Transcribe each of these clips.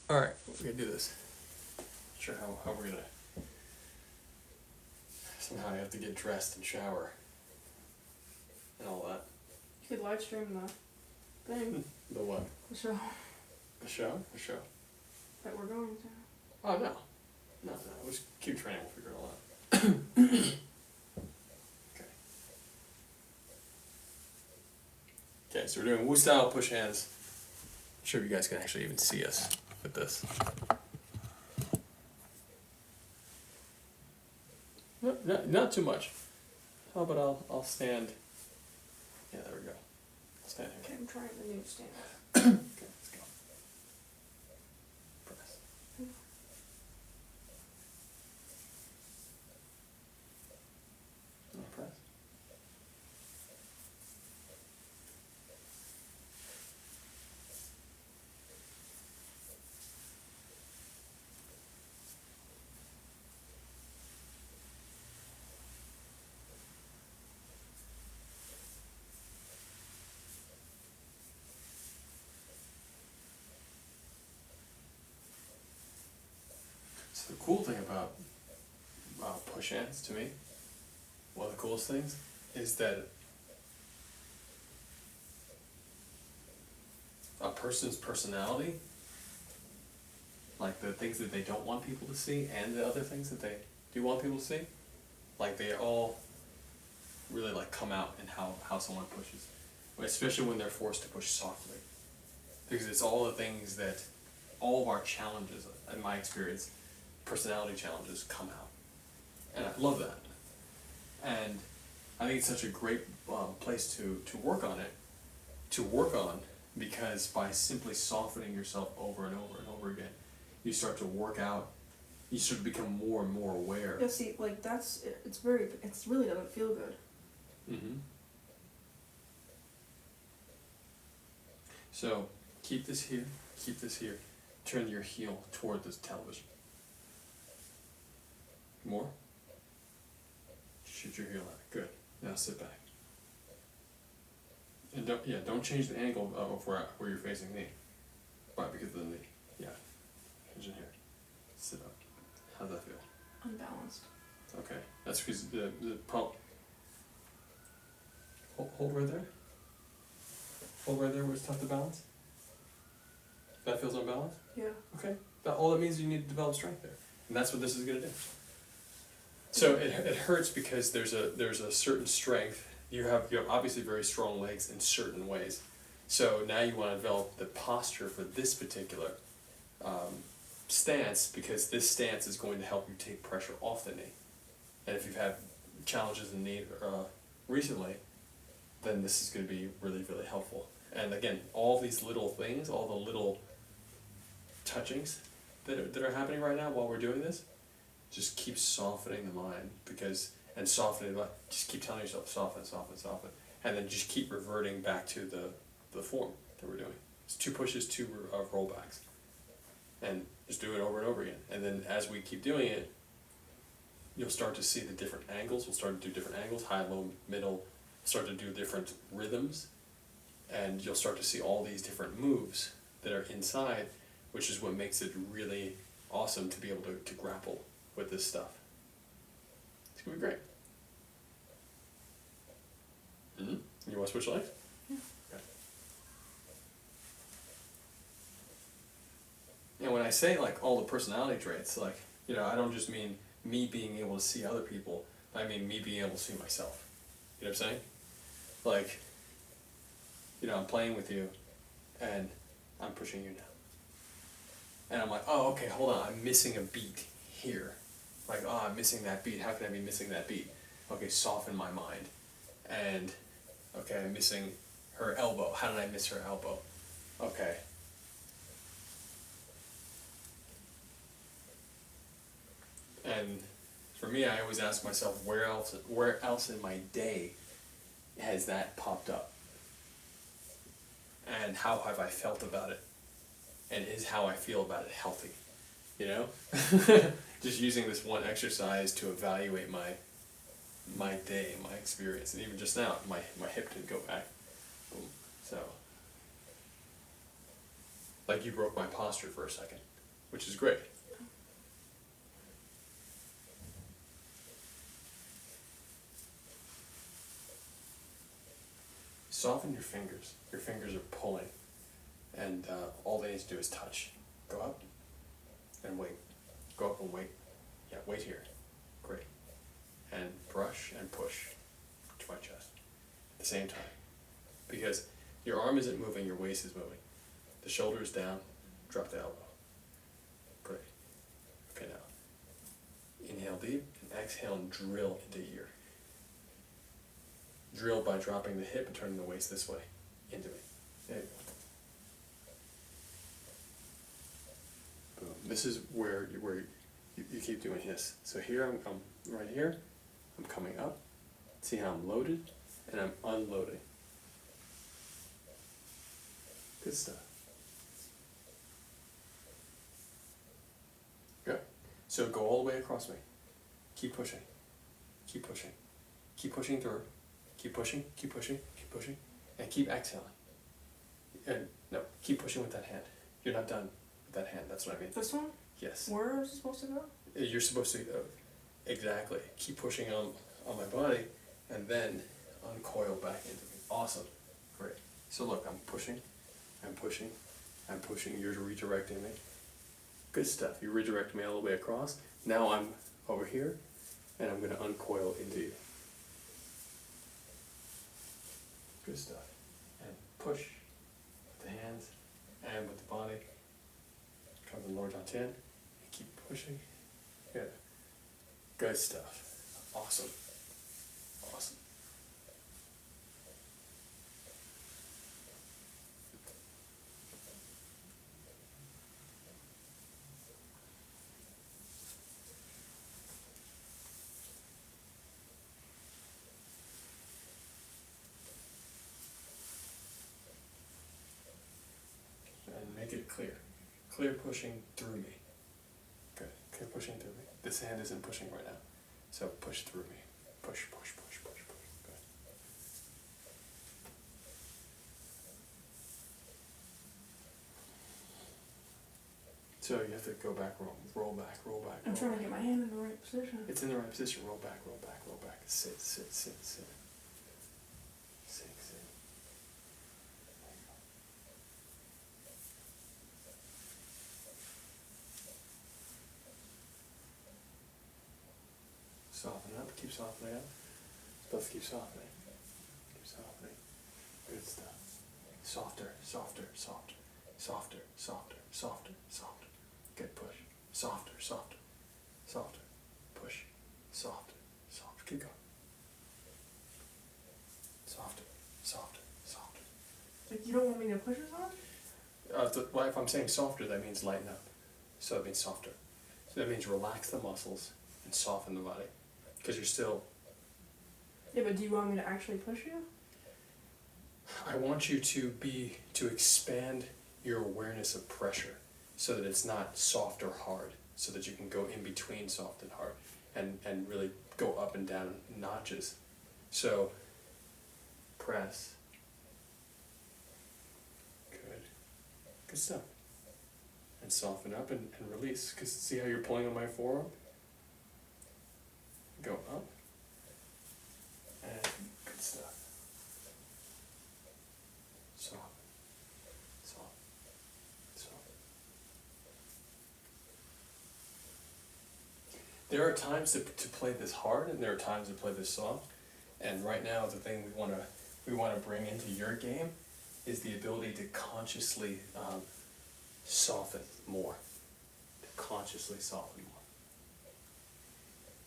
Alright, we're gonna do this. Not sure how we're gonna... Somehow I have to get dressed and shower. And all that. You could live stream the thing. The what? The show. The show? The show. That we're going to. Oh, no. No. We'll just keep training, we'll figure it all out. Okay. Okay, so we're doing Wu style push hands. Not sure if you guys can actually even see us with this. Not too much. How about I'll stand. Yeah, there we go. I'll stand here. Okay, I'm trying the new stand. Okay, let's go. Press. Press. So the cool thing about push hands to me, one of the coolest things, is that a person's personality, like the things that they don't want people to see and the other things that they do want people to see, like they all really like come out in how someone pushes, especially when they're forced to push softly, because it's all the things that all of our challenges, in my experience, personality challenges come out, and I love that, and I think it's such a great place to work on because by simply softening yourself over and over and over again, you start to work out, you start to become more and more aware. Yeah, see, like it's really doesn't feel good. Mm-hmm. So keep this here, turn your heel toward this television. More. Shoot your heel at it. Good. Now sit back. And don't change the angle of where you're facing me. Why? Because of the knee. Yeah. Hinge in here. Sit up. How's that feel? Unbalanced. Okay. That's because the problem. Hold right there. Hold right there where it's tough to balance. That feels unbalanced? Yeah. Okay. All that means is you need to develop strength there. And that's what this is going to do. So it hurts because there's a certain strength. You have obviously very strong legs in certain ways. So now you want to develop the posture for this particular stance, because this stance is going to help you take pressure off the knee. And if you've had challenges in the knee recently, then this is going to be really, really helpful. And again, all these little things, all the little touchings that are happening right now while we're doing this, just keep softening the mind, and softening the mind. Just keep telling yourself soften, and then just keep reverting back to the form that we're doing. It's 2 pushes, 2 rollbacks, and just do it over and over again. And then as we keep doing it, you'll start to see the different angles. We'll start to do different angles, high, low, middle. Start to do different rhythms, and you'll start to see all these different moves that are inside, which is what makes it really awesome to be able to grapple with this stuff. It's gonna be great. Mm-hmm. You want to switch legs? Yeah. Okay. And when I say like all the personality traits, like, I don't just mean me being able to see other people, I mean me being able to see myself. You know what I'm saying? Like, I'm playing with you, and I'm pushing you now. And I'm like, oh, okay, hold on, I'm missing a beat here. Like, oh, I'm missing that beat. How can I be missing that beat? Okay, soften my mind. And, okay, I'm missing her elbow. How did I miss her elbow? Okay. And for me, I always ask myself, where else in my day has that popped up? And how have I felt about it? And is how I feel about it healthy? Just using this one exercise to evaluate my day, my experience. And even just now, my hip didn't go back. Boom. So Like you broke my posture for a second, which is great. Soften your fingers. Your fingers are pulling, and all they need to do is touch. Go up and wait. Go up and wait. Yeah, wait here. Great. And brush and push to my chest at the same time. Because your arm isn't moving, your waist is moving. The shoulder is down, drop the elbow. Great. Okay, now inhale deep and exhale and drill into ear. Drill by dropping the hip and turning the waist this way into me. There you go. Boom. This is where you keep doing this. So here I'm right here. I'm coming up. See how I'm loaded and I'm unloading. Good stuff. Good. So go all the way across me. Keep pushing. Keep pushing. Keep pushing through. Keep pushing, keep pushing, keep pushing, and keep exhaling. And no, keep pushing with that hand. You're not done with that hand, that's what I mean. This one? Yes. Where is it supposed to go? You're supposed to, exactly. Keep pushing on my body, and then uncoil back into me. Awesome. Great. So look, I'm pushing, I'm pushing, I'm pushing. You're redirecting me. Good stuff. You redirect me all the way across. Now I'm over here, and I'm going to uncoil into you. Good stuff. And push with the hands and with the body. Come to lower dantian and keep pushing. Good. Good stuff. Awesome. Awesome. And make it clear. Clear pushing through me. Good. Clear pushing through me. This hand isn't pushing right now. So push through me. Push, push, push, push, push. Good. So you have to go back, roll back, roll back. I'm roll trying back. to get my hand in the right position. It's in the right position. Roll back, roll back, roll back. Sit, sit, sit, sit. Sit, sit. There you go. Soften up. Keep softening up. Supposed to keep softening. Keep softening. Good stuff. Softer, softer, softer, softer, softer, softer, softer. Good push. Softer, softer, softer. Push. Softer, softer. Keep going. Softer, softer, softer. Like, you don't want me to push as hard? Well, if I'm saying softer, that means lighten up. So that means softer. So that means relax the muscles and soften the body. Because you're still... Yeah, but do you want me to actually push you? I want you to expand your awareness of pressure so that it's not soft or hard, so that you can go in between soft and hard and really go up and down notches. So, press. Good. Good stuff. And soften up and release. Because see how you're pulling on my forearm? Go up. And good stuff. Soft. Soft. Soft. There are times to play this hard, and there are times to play this soft. And right now, the thing we want to bring into your game is the ability to consciously soften more. To consciously soften more,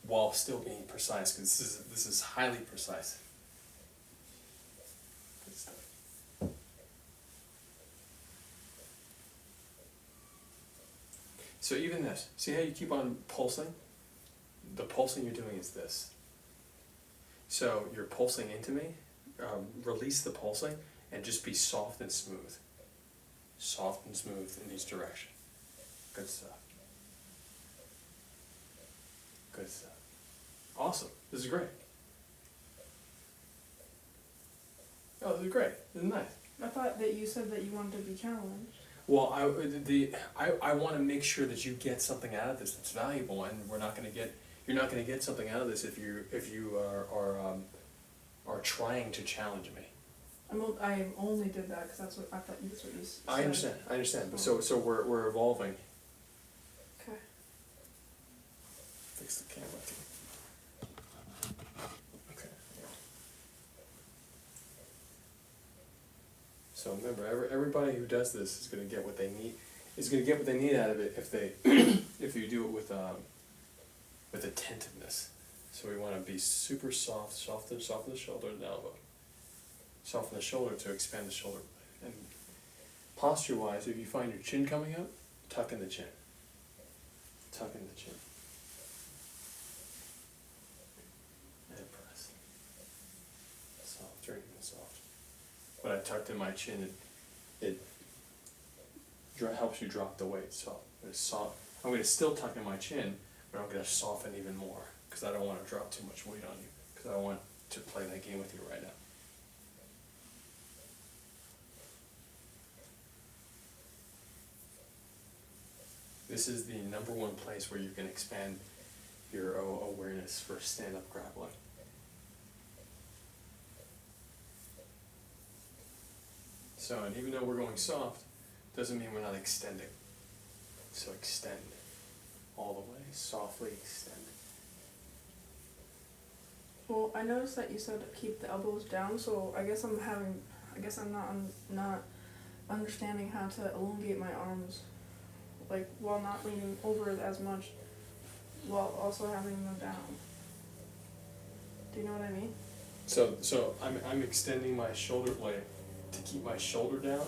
while still being precise, because this is highly precise. Good stuff. So even this, see how you keep on pulsing? The pulsing you're doing is this. So you're pulsing into me, release the pulsing, and just be soft and smooth. Soft and smooth in each direction. Good stuff. Good stuff. Awesome. This is great. Oh, this is great. This is nice. I thought that you said that you wanted to be challenged. Well, I want to make sure that you get something out of this that's valuable, and you're not going to get something out of this if you are trying to challenge me. I only did that because that's what I thought that's what you said. I understand, but so we're evolving. Okay. Fix the camera too. Okay. So remember, everybody who does this is going to get what they need. Is going to get what they need out of it if they, if you do it with attentiveness. So we want to be super soft, soften the shoulder and the elbow. Soften the shoulder to expand the shoulder. And posture-wise, if you find your chin coming up, tuck in the chin. Tuck in the chin. And press. Soft, very even soft. When I tucked in my chin, it helps you drop the weight. So it's soft. I'm going to still tuck in my chin, but I'm going to soften even more because I don't want to drop too much weight on you because I want to play that game with you right now. This is the #1 place where you can expand your awareness for stand-up grappling. So, and even though we're going soft, doesn't mean we're not extending. So extend all the way, softly extend. Well, I noticed that you said keep the elbows down, so I guess I'm not understanding how to elongate my arms, like while not leaning over as much, while also having them down. Do you know what I mean? So I'm extending my shoulder blade to keep my shoulder down,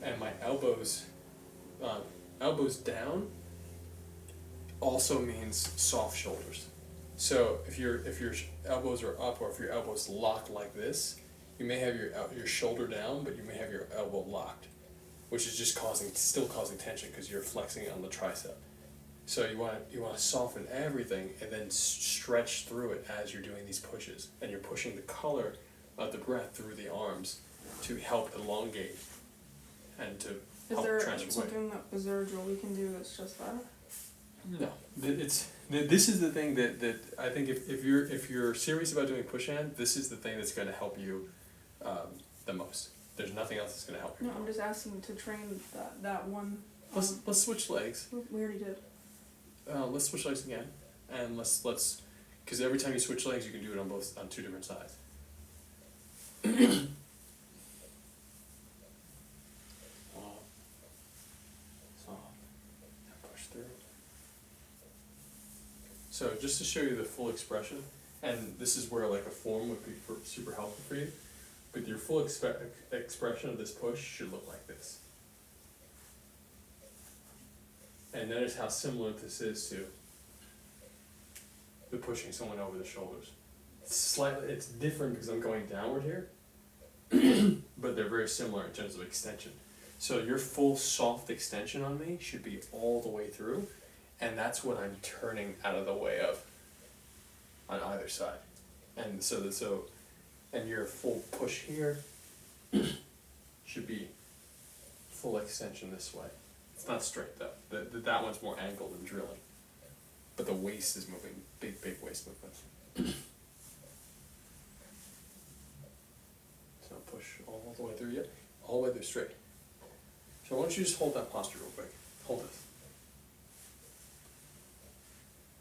and my elbows down also means soft shoulders. So if your elbows are up or if your elbows locked like this, you may have your shoulder down, but you may have your elbow locked, which is just still causing tension because you're flexing on the tricep. So you want to soften everything and then stretch through it as you're doing these pushes, and you're pushing the color of the breath through the arms to help elongate and to help transfer weight. Is there a drill we can do that's just that? No, this is the thing that I think if you're serious about doing push hand, this is the thing that's going to help you the most. There's nothing else that's going to help you. No, I'm just asking to train that one. Let's switch legs. We already did. Let's switch legs again, and let's because every time you switch legs, you can do it on two different sides. So just to show you the full expression, and this is where like a form would be super helpful for you, but your full expression of this push should look like this. And notice how similar this is to the pushing someone over the shoulders. It's different because I'm going downward here, but they're very similar in terms of extension. So your full soft extension on me should be all the way through, and that's what I'm turning out of the way of on either side. And and your full push here should be full extension this way. It's not straight though. That one's more angled and drilling. But the waist is moving, big waist movement. So push all the way through, yep, all the way through straight. So why don't you just hold that posture real quick. Hold this.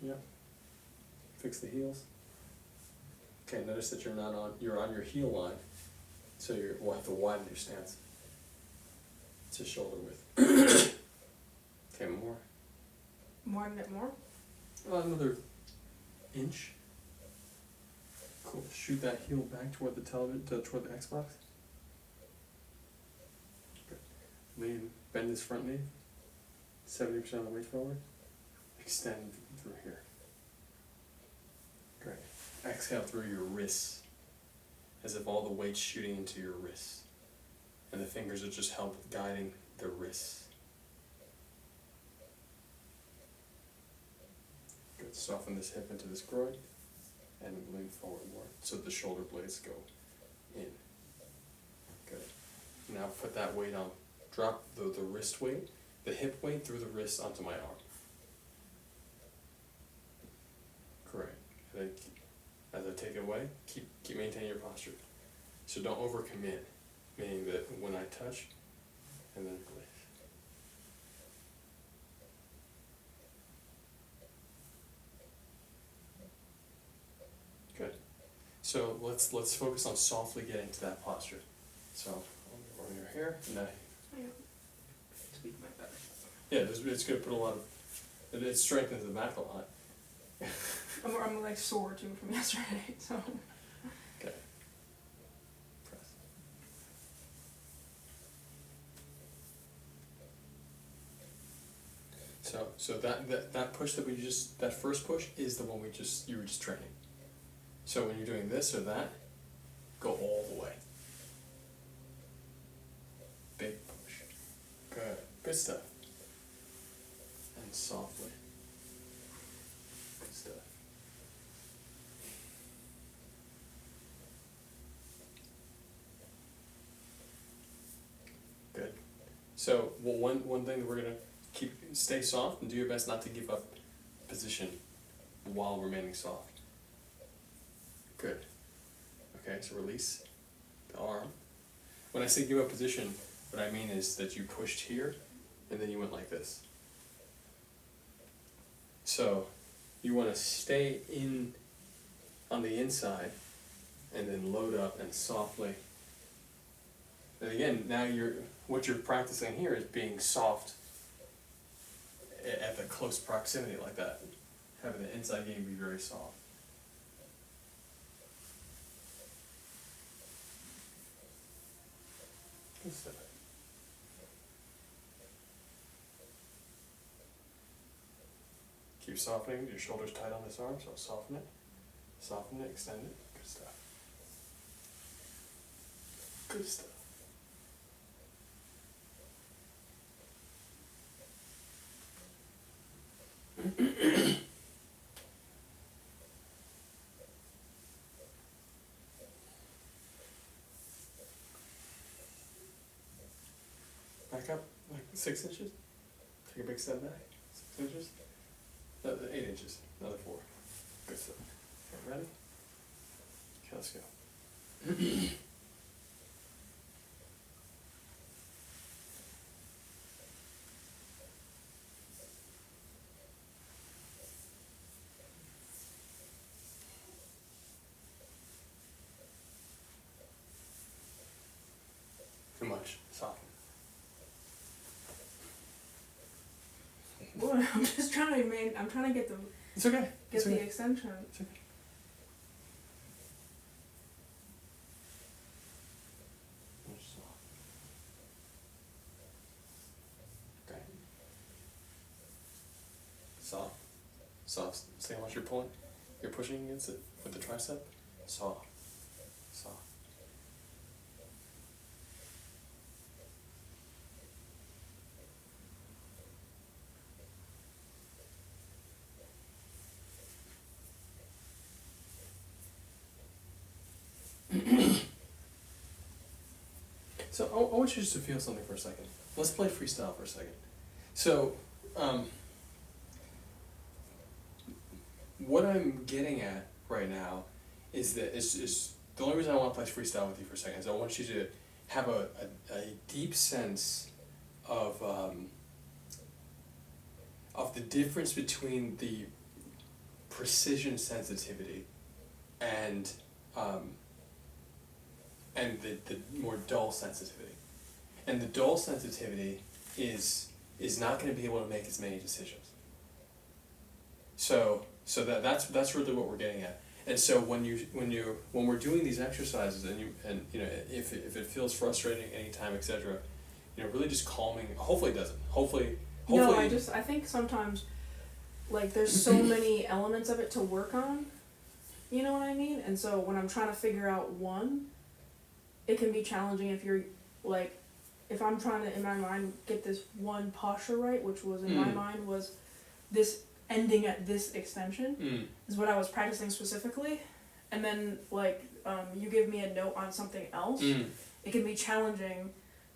Yep. Fix the heels. Okay, notice that you're on your heel line. So we'll have to widen your stance to shoulder width. Okay, more. Widen it more? Another inch. Cool. Shoot that heel back toward the television, toward the Xbox. Good. Bend this front knee. 70% of the weight forward. Extend through here. Great. Exhale through your wrists, as if all the weight's shooting into your wrists, and the fingers are just help guiding the wrists. Good. Soften this hip into this groin, and lean forward more, so the shoulder blades go in. Good. Now put that weight on drop the wrist weight, the hip weight through the wrist onto my arm. Correct. And as I take it away, keep maintaining your posture. So don't overcommit, meaning that when I touch, and then release. Good. So let's focus on softly getting to that posture. So over your hair, and I. Tweak my back. Yeah, it's going to put a lot of. It strengthens the back a lot. I'm like sore too from yesterday, so. Okay. Press. So that push that that first push is the one you were just training. So when you're doing this or that, go all the way. Big push. Good. Good stuff. And softly. Good stuff. Good. So one thing that we're gonna stay soft and do your best not to give up position while remaining soft. Good. Okay, so release the arm. When I say give up position, what I mean is that you pushed here and then you went like this. So you want to stay in on the inside and then load up and softly. And again, now what you're practicing here is being soft at the close proximity like that. Having the inside game be very soft. Good stuff. Keep softening, your shoulders tight on this arm, so soften it, extend it. Good stuff. Good stuff. Back up, like 6 inches. Take a big step back. 6 inches. 8 inches. Another 4. Good stuff. Okay, ready? Okay, let's go. Too much. Soften. Well, I'm just trying to I'm trying to get It's okay. Get the extension. It's okay. Okay. Soft. Soft. See how much you're pulling? You're pushing against it with the tricep? Soft. Soft. So I want you just to feel something for a second. Let's play freestyle for a second. So, what I'm getting at right now is that is the only reason I want to play freestyle with you for a second is I want you to have a deep sense of the difference between the precision sensitivity and the more dull sensitivity. And the dull sensitivity is not going to be able to make as many decisions. So that's really what we're getting at. And so when we're doing these exercises and you know if it feels frustrating anytime, etc., really just calming. Hopefully it doesn't. Hopefully. No, I think sometimes like there's so many elements of it to work on. You know what I mean? And so when I'm trying to figure out one, it can be challenging if you're like, if I'm trying to in my mind get this one posture right, which was in my mind was this ending at this extension is what I was practicing specifically, and then like you give me a note on something else, it can be challenging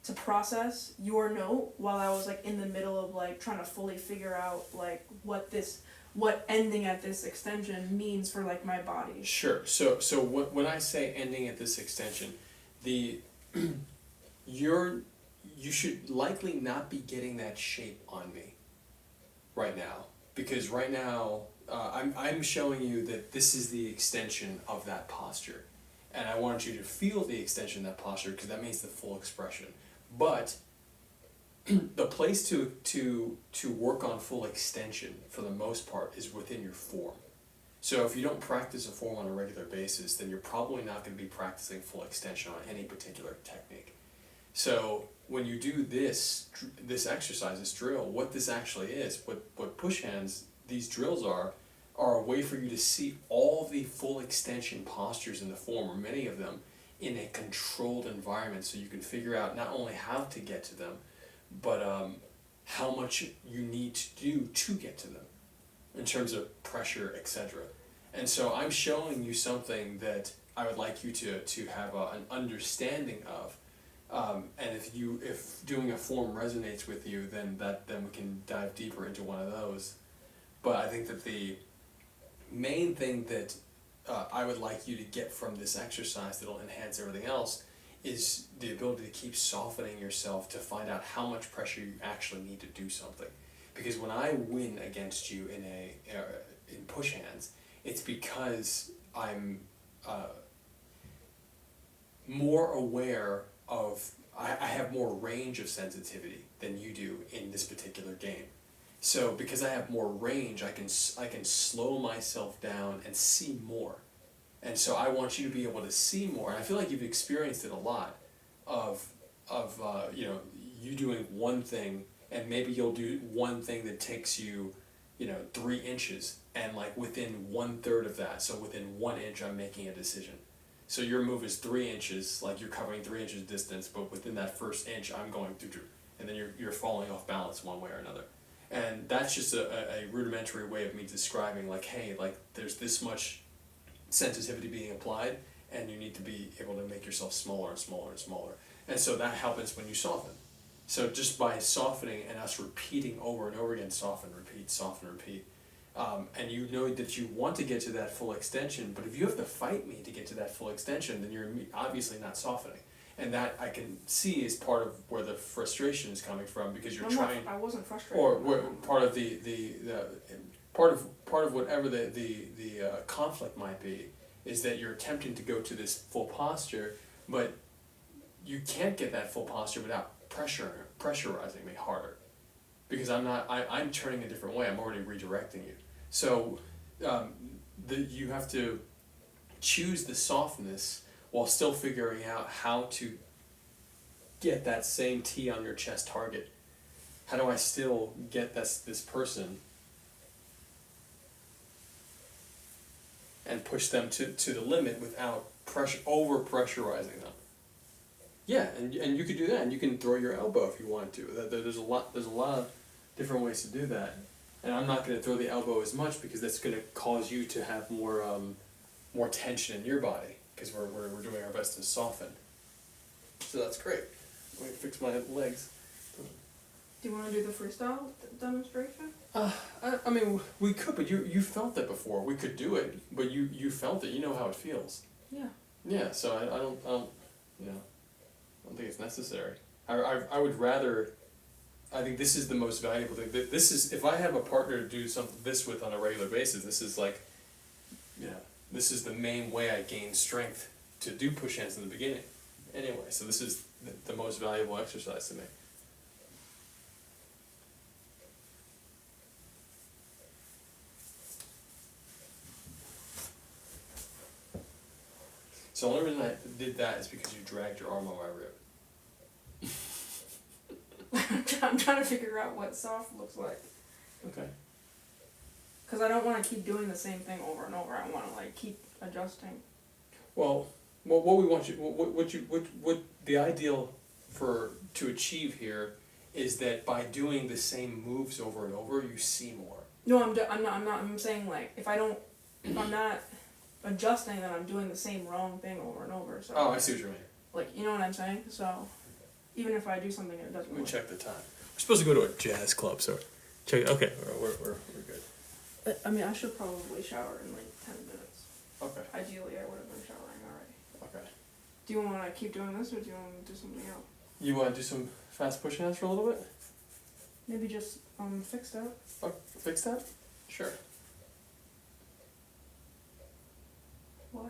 to process your note while I was like in the middle of like trying to fully figure out like what ending at this extension means for like my body. Sure. So when I say ending at this extension, the you should likely not be getting that shape on me right now, because right now I'm showing you that this is the extension of that posture, and I want you to feel the extension of that posture because that means the full expression. But the place to work on full extension for the most part is within your form. So if you don't practice a form on a regular basis, then you're probably not going to be practicing full extension on any particular technique. So when you do this exercise, this drill, what this actually is, what push hands, these drills are a way for you to see all the full extension postures in the form, or many of them, in a controlled environment, so you can figure out not only how to get to them, but how much you need to do to get to them in terms of pressure, etc. And so I'm showing you something that I would like you to have an understanding of. And if doing a form resonates with you, then we can dive deeper into one of those. But I think that the main thing that I would like you to get from this exercise that'll enhance everything else is the ability to keep softening yourself to find out how much pressure you actually need to do something. Because when I win against you in push hands, it's because I'm more aware of, I have more range of sensitivity than you do in this particular game. So because I have more range, I can slow myself down and see more. And so I want you to be able to see more. And I feel like you've experienced it a lot of you doing one thing, and maybe you'll do one thing that takes you 3 inches, and like within 1/3 of that, so within 1 inch I'm making a decision. So your move is 3 inches, like you're covering 3 inches distance, but within that first inch I'm going through, and then you're falling off balance one way or another. And that's just a rudimentary way of me describing, like, hey, like there's this much sensitivity being applied, and you need to be able to make yourself smaller and smaller and smaller. And so that happens when you soften. So just by softening and us repeating over and over again, soften, repeat, and you know that you want to get to that full extension, but if you have to fight me to get to that full extension, then you're obviously not softening. And that I can see is part of where the frustration is coming from, because you're trying. I wasn't frustrated. Or part of part of whatever the conflict might be is that you're attempting to go to this full posture, but you can't get that full posture without pressurizing me harder, because I'm turning a different way. I'm already redirecting you. So you have to choose the softness while still figuring out how to get that same T on your chest target. How do I still get this person and push them to the limit without over pressurizing them? Yeah, and you could do that, and you can throw your elbow if you want to. There's a lot of different ways to do that, and I'm not going to throw the elbow as much because that's going to cause you to have more tension in your body, because we're doing our best to soften. So that's great. Let me fix my legs. Do you want to do the freestyle demonstration? I mean, we could, but you felt that before. We could do it, but you felt it. You know how it feels. Yeah. Yeah. So I don't think it's necessary. I would rather. I think this is the most valuable thing. This is, if I have a partner to do this with on a regular basis, this is like, this is the main way I gain strength to do push hands in the beginning. Anyway, so this is the most valuable exercise to me. So the only reason I did that is because you dragged your arm on my rib. I'm trying to figure out what soft looks like. Okay. Because I don't want to keep doing the same thing over and over. I want to like keep adjusting. Well, what we want you, what the ideal to achieve here is that by doing the same moves over and over, you see more. No, I'm not. I'm saying like if I'm not adjusting, then I'm doing the same wrong thing over and over. So. Oh, I see what you mean. Like, you know what I'm saying? So. even if I do something and it doesn't Let me work. check the time. We're supposed to go to a jazz club, so check. Okay, we're good. But, I mean, I should probably shower in like 10 minutes. Okay. Ideally, I would have been showering already. Okay. Do you want to keep doing this, or do you want to do something else? You want to do some fast push hands for a little bit? Maybe just fix that. Oh, fix that? Sure. Why?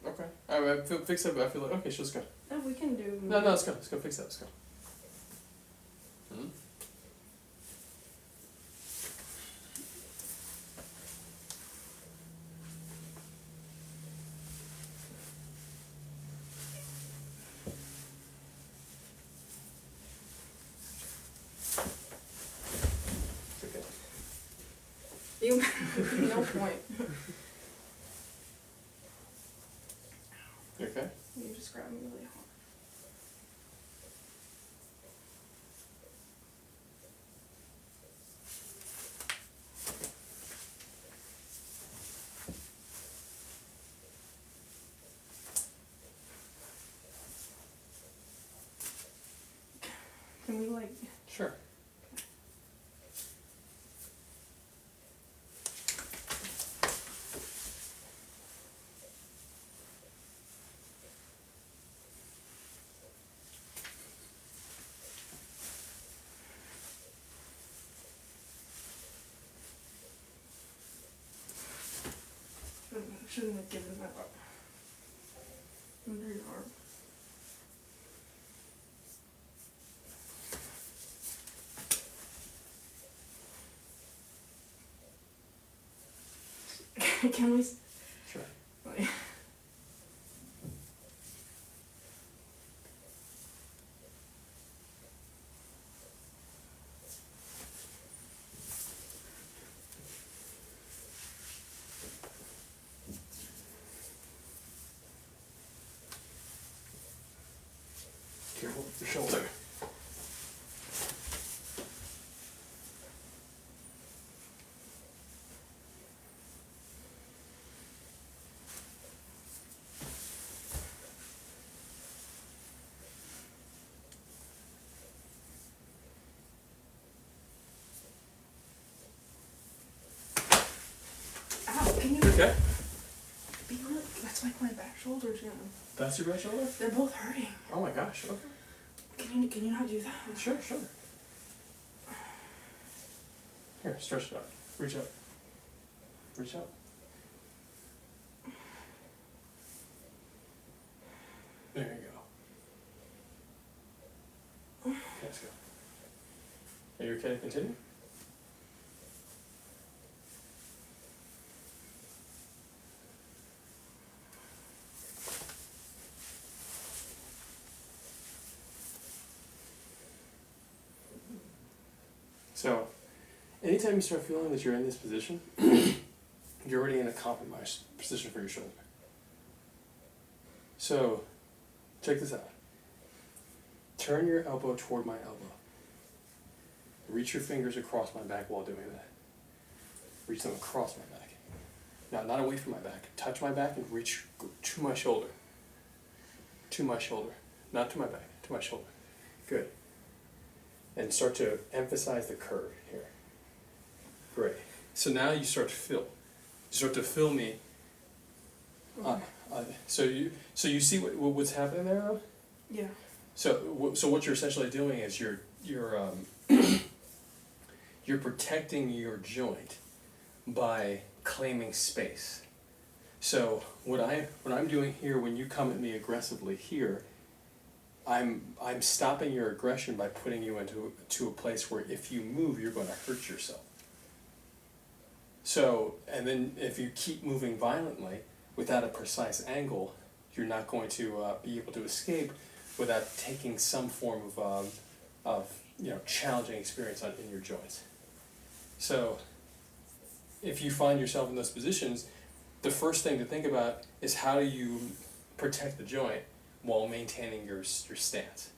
Okay. I feel fix it, but I feel like okay, so let's go. No, we can do. No, let's go. Let's go fix that. Let's go. Hmm? It's okay. You. No point. You okay? You just grabbed me really hard. Can we like? Sure. Shouldn't have given that up. Under your arm. Can we? Sure. Like, Careful with your shoulder. ow! Can you? Okay. Be real. That's like my back shoulders, you know. That's your right shoulder? They're both hurting. Oh my gosh. Okay. Can you not do that? Sure. Here, stretch it out. Reach up. Reach up. There you go. Okay, let's go. Are you okay to continue? So, anytime you start feeling that you're in this position, you're already in a compromised position for your shoulder. So, check this out. Turn your elbow toward my elbow. Reach your fingers across my back while doing that. Reach them across my back. Now, not away from my back. Touch my back and reach to my shoulder. To my shoulder. Not to my back, to my shoulder. Good. And start to emphasize the curve here. Great. So now you start to feel. You start to feel me. So you see what's happening there, though? Yeah. So what you're essentially doing is you're you're protecting your joint by claiming space. So what I'm doing here when you come at me aggressively here, I'm stopping your aggression by putting you into a place where if you move, you're going to hurt yourself. So, and then if you keep moving violently without a precise angle, you're not going to be able to escape without taking some form of challenging experience in your joints. So, if you find yourself in those positions, the first thing to think about is how do you protect the joint while maintaining your stance.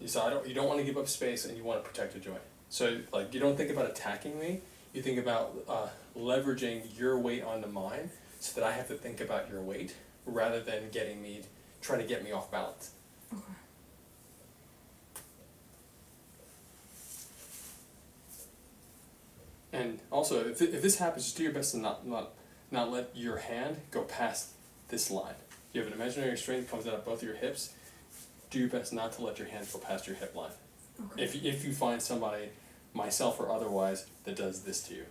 So you don't want to give up space, and you want to protect the joint. So like you don't think about attacking me. You think about leveraging your weight onto mine, so that I have to think about your weight rather than trying to get me off balance. Okay. And also, if this happens, just do your best to not let your hand go past this line. You have an imaginary string that comes out of both of your hips. Do your best not to let your hand go past your hip line. Okay. If you find somebody, myself or otherwise, that does this to you.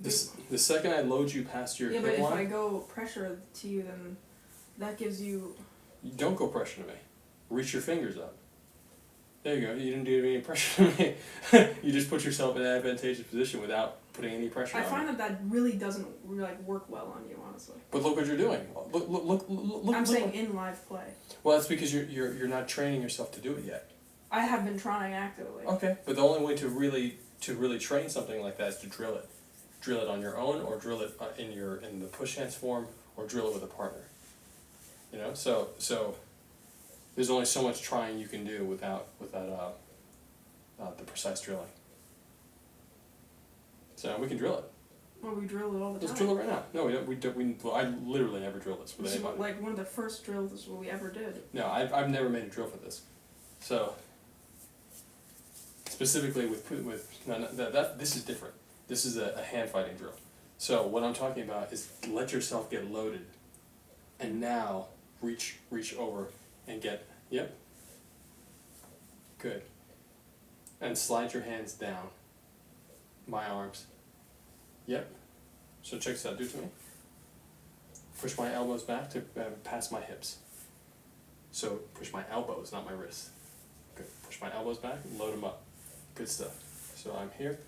The second I load you past your hip line... Yeah, but if I go pressure to you, then that gives you... You don't go pressure to me. Reach your fingers up. There you go. You didn't do any pressure to me. You just put yourself in an advantageous position without putting any pressure on I find that really doesn't like work well on you, honestly. But look what you're doing. Look. I'm saying in live play. Well, that's because you're not training yourself to do it yet. I have been trying actively. Okay, but the only way to really train something like that is to drill it. Drill it on your own, or drill it in the push hands form, or drill it with a partner. You know, so there's only so much trying you can do without the precise drilling. So we can drill it. Well, we drill it all the time. Let's drill it right now. No, we don't. Well, I literally never drill this with This anybody. is like one of the first drills we ever did. No, I've never made a drill for this. So specifically this is different. This is a hand fighting drill. So what I'm talking about is let yourself get loaded, and now reach over and get, yep, good, and slide your hands down my arms, yep. So check this out, do it to me. Push my elbows back to past my hips. So push my elbows, not my wrists. Good. Push my elbows back and load them up. Good stuff. So I'm here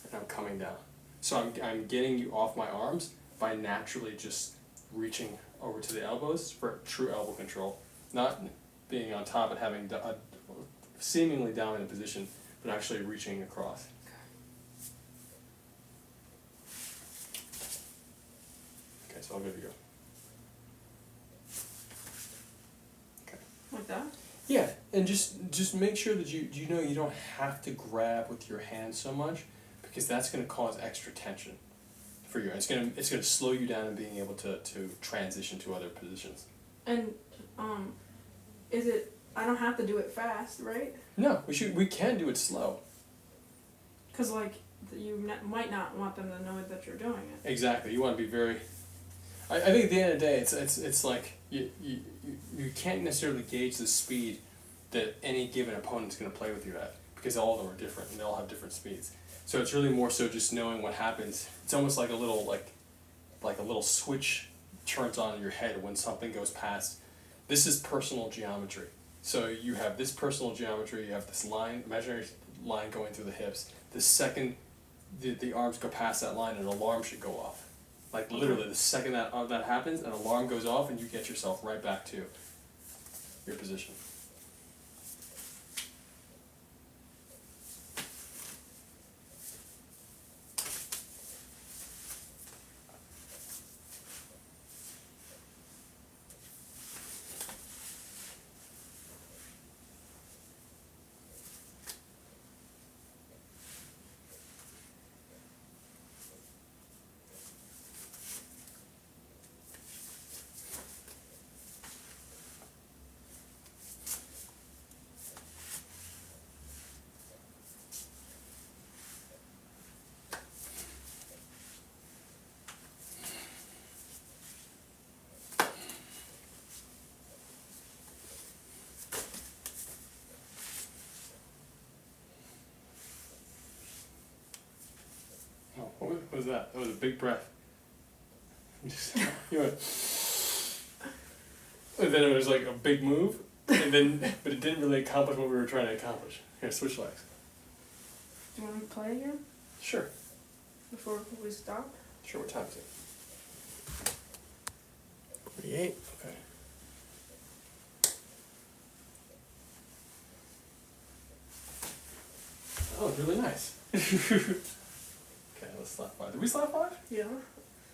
and I'm coming down. So I'm getting you off my arms by naturally just reaching over to the elbows for true elbow control. Not being on top and having a seemingly dominant position, but actually reaching across. Okay, so I'm good to go. Okay. Like that? Yeah, and just make sure that you know you don't have to grab with your hands so much, because that's going to cause extra tension for you. It's gonna slow you down in being able to transition to other positions. And is it? I don't have to do it fast, right? No, we can do it slow. Because like you might not want them to know that you're doing it. Exactly. You want to be very. I think at the end of the day, it's like you can't necessarily gauge the speed that any given opponent's going to play with you at, because all of them are different and they all have different speeds. So it's really more so just knowing what happens. It's almost like a little like a little switch turns on in your head when something goes past. This is personal geometry. So you have this personal geometry. You have this line, imaginary line going through the hips. The second the arms go past that line, an alarm should go off. Like literally, the second that happens, an alarm goes off, and you get yourself right back to your position. Oh, what was that? That was a big breath. You went, and then it was like a big move, but it didn't really accomplish what we were trying to accomplish. Here, switch legs. Do you want me to play again? Sure. Before we stop? Sure, what time is it? 48? Okay. Oh, it's really nice. Okay, let's slap 5. Did we slap 5? Yeah.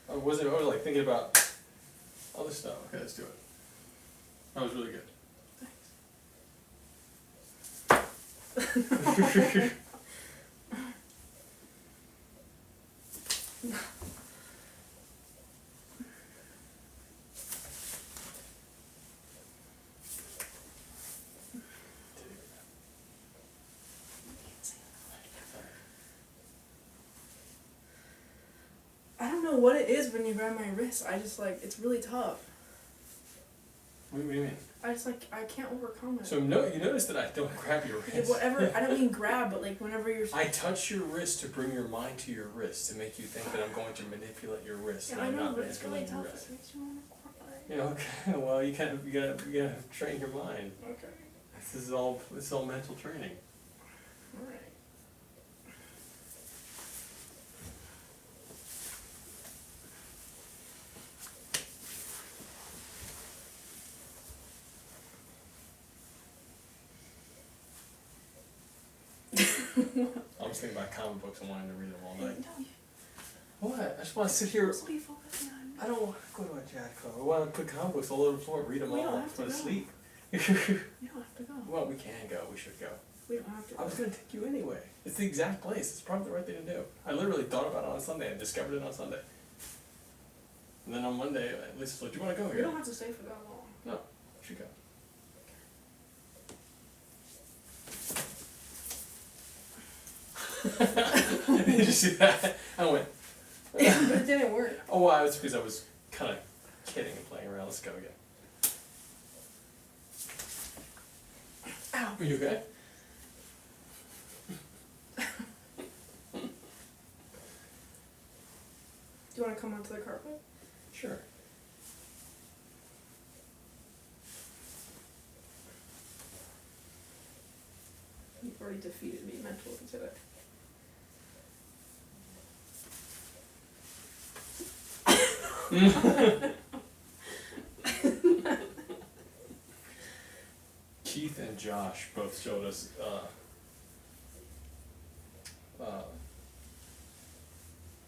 Or was it, like thinking about other stuff? Okay, let's do it. That was really good. Thanks. know what it is when you grab my wrist. I just like, it's really tough. What do you mean? I just like, I can't overcome it. So no, you notice that I don't grab your Yeah, wrist. whatever, I don't mean grab, but like whenever you're... I touch your wrist to bring your mind to your wrist, to make you think that I'm going to manipulate your wrist. Yeah, and I I'm know, not but it's really manipulating your tough. wrist. It makes you want to cry. You know, okay, well, you gotta train your mind. Okay. This is all mental training. Alright. I was thinking about comic books and wanting to read them all night. No, What? I just want to sit here. you're supposed to be focusing on... I don't want to go to a jazz club. I want to put comic books all over the floor, read them We all, don't have to go to go. sleep. You don't have to go. Well, we can go. We should go. We don't have to I was going to take you anyway. It's the exact place. It's probably the right thing to do. I literally thought about it on Sunday and discovered it on Sunday. And then on Monday, Lisa's like, do you want to go We here? don't have to stay for that long. No, we should go. Did you see that? I went. But it didn't work. Oh, well, it's because I was kind of kidding and playing around. Let's go again. Ow. Are you okay? Do you want to come onto the carpet? Sure. You've already defeated me mentally today. Keith and Josh both showed us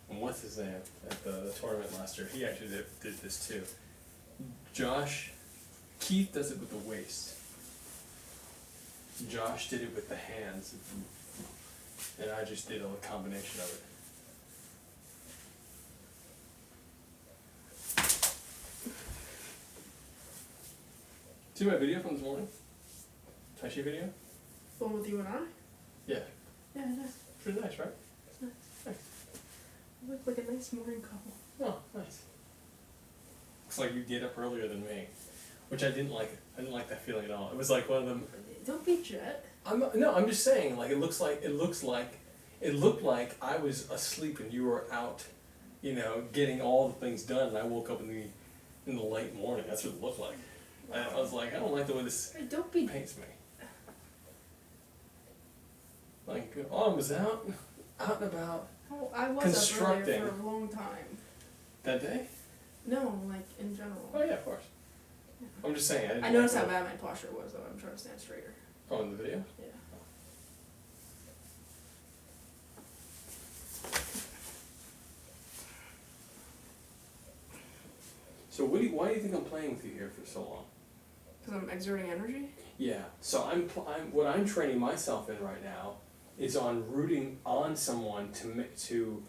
what's his name at the tournament last year. He actually did this too. Keith does it with the waist. Josh did it with the hands, and I just did a combination of it. See my video from this morning? Taiji video? The one with you and I? Yeah. Yeah, it is. Pretty nice, right? It's nice. You look like a nice morning couple. Oh, nice. Looks like you get up earlier than me, which I didn't like. I didn't like that feeling at all. It was like one of them. Don't be jet. I'm just saying. Like it looked like I was asleep and you were out, you know, getting all the things done, and I woke up in the late morning. That's what it looked like. I was like, I don't like the way this Hey, don't be... paints me. Like, oh, I was out and about Oh, I was up constructing. earlier for a long time. That day? No, like in general. Oh yeah, of course. Yeah. I'm just saying. I didn't I noticed like how bad my posture was though. I'm trying to stand straighter. Oh, in the video? Yeah. So why do you think I'm playing with you here for so long? Because I'm exerting energy? Yeah. So what I'm training myself in right now is on rooting on someone to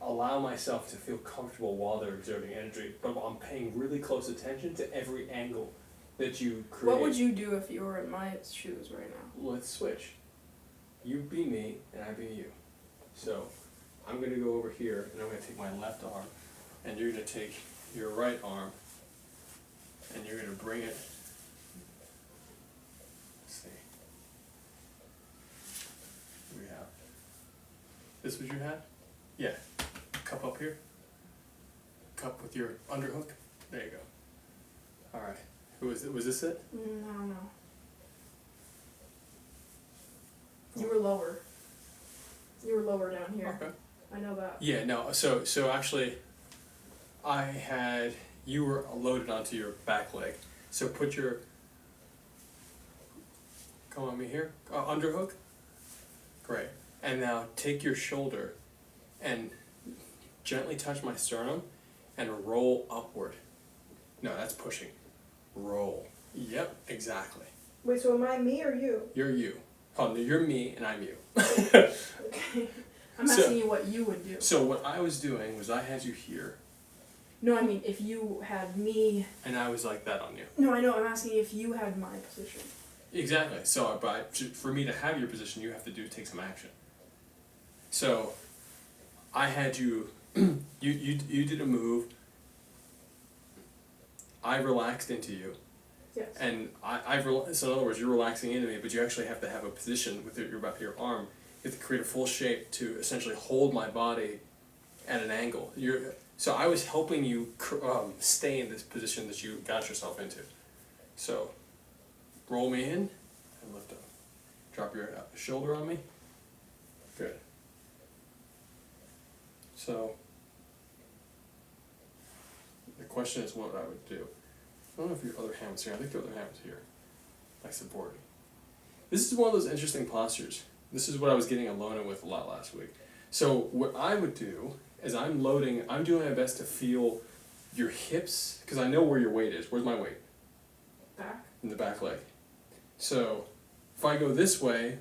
allow myself to feel comfortable while they're exerting energy, but I'm paying really close attention to every angle that you create. What would you do if you were in my shoes right now? Let's switch. You be me and I be you. So I'm going to go over here and I'm going to take my left arm and you're going to take your right arm and you're going to bring it. Let's see. What do we have? This what you had? Yeah. Cup up here. Cup with your underhook. There you go. Alright. Was this it? I don't know. You were lower. You were lower down here. Okay. I know that. Yeah, no, so actually, you were loaded onto your back leg. So put your, come on me here, underhook. Great. And now take your shoulder and gently touch my sternum and roll upward. No, that's pushing. Roll. Yep, exactly. Wait, so am I me or you? You're you. Oh, no, you're me and I'm you. Okay. I'm asking you what you would do. So what I was doing was I had you here. No, I mean if you had me... And I was like that on you. No, I know, I'm asking if you had my position. Exactly. So, but for me to have your position, you have to take some action. So, I had you you did a move. I relaxed into you. Yes. And so in other words, you're relaxing into me, but you actually have to have a position with your arm. You have to create a full shape to essentially hold my body at an angle. So I was helping you stay in this position that you got yourself into. So roll me in and lift up. Drop your shoulder on me. Good. So the question is what I would do. I don't know if your other hand was here. I think the other hand was here. Like supporting. This is one of those interesting postures. This is what I was getting alone with a lot last week. So what I would do is I'm doing my best to feel your hips, because I know where your weight is. Where's my weight? Back. In the back leg. So if I go this way,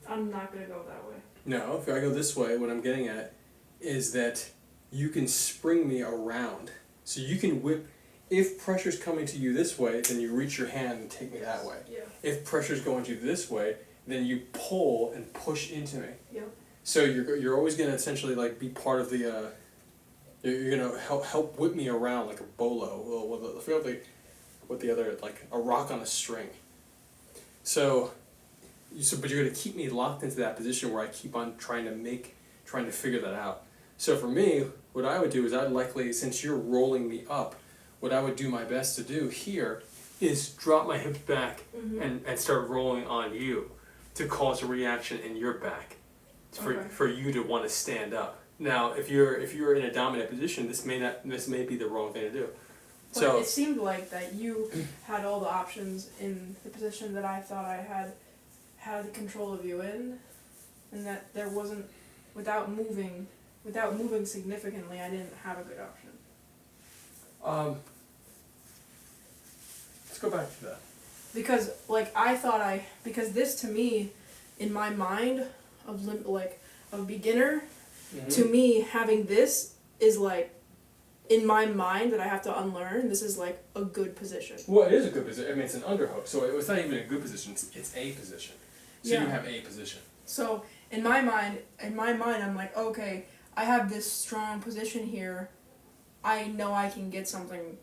I'm not going to go that way. no, if I go this way, what I'm getting at is that you can spring me around. So you can whip. If pressure's coming to you this way, then you reach your hand and take me that way. Yeah. If pressure's going to you this way, then you pull and push into me. Yep. So you're always gonna essentially like be part of the. You're gonna help whip me around like a bolo. Well, I forget what the other, like a rock on a string. So but you're gonna keep me locked into that position where I keep on trying to figure that out. So for me, what I would do is I'd likely, since you're rolling me up, what I would do my best to do here is drop my hips back and start rolling on you to cause a reaction in your back for you to want to stand up. Now, if you're in a dominant position, this may be the wrong thing to do. But So it seemed like that you had all the options in the position that I thought I had control of you in, and that there wasn't, without moving significantly, I didn't have a good option. Let's go back to that. Because because this to me, in my mind of a beginner, to me having this is like, in my mind that I have to unlearn, this is like a good position. Well, it is a good position. I mean, it's an underhook, so it's not even a good position. It's a position. So Yeah. you have a position. So in my mind, I'm like, okay, I have this strong position here. I know I can get something,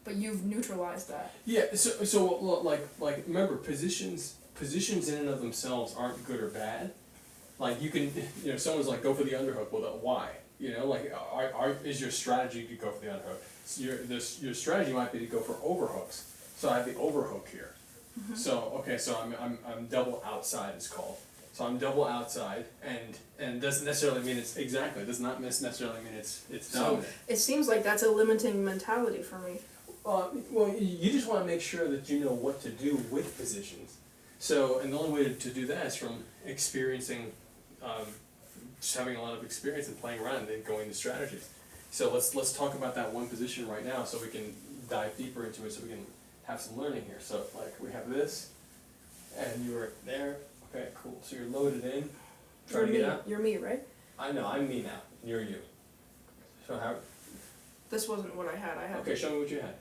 but you've neutralized that. Yeah. So like remember, positions in and of themselves aren't good or bad. Like you can, someone's like, go for the underhook. Well, why? Is your strategy to go for the underhook? So your strategy might be to go for overhooks. So I have the overhook here. Mm-hmm. So I'm double outside, it's called. So I'm double outside, and doesn't necessarily mean it's exactly. It does not necessarily mean it's dominant. So it seems like that's a limiting mentality for me. Well, you just want to make sure that you know what to do with positions. So, and the only way to do that is from experiencing, just having a lot of experience and playing around and then going to strategies. So let's talk about that one position right now, so we can dive deeper into it, so we can have some learning here. So like we have this, and you were there. Okay, cool. So you're loaded in. Trying to get out. You're me, right? I know. I'm me now. You're you. So how? This wasn't what I had. Okay, show me what you had.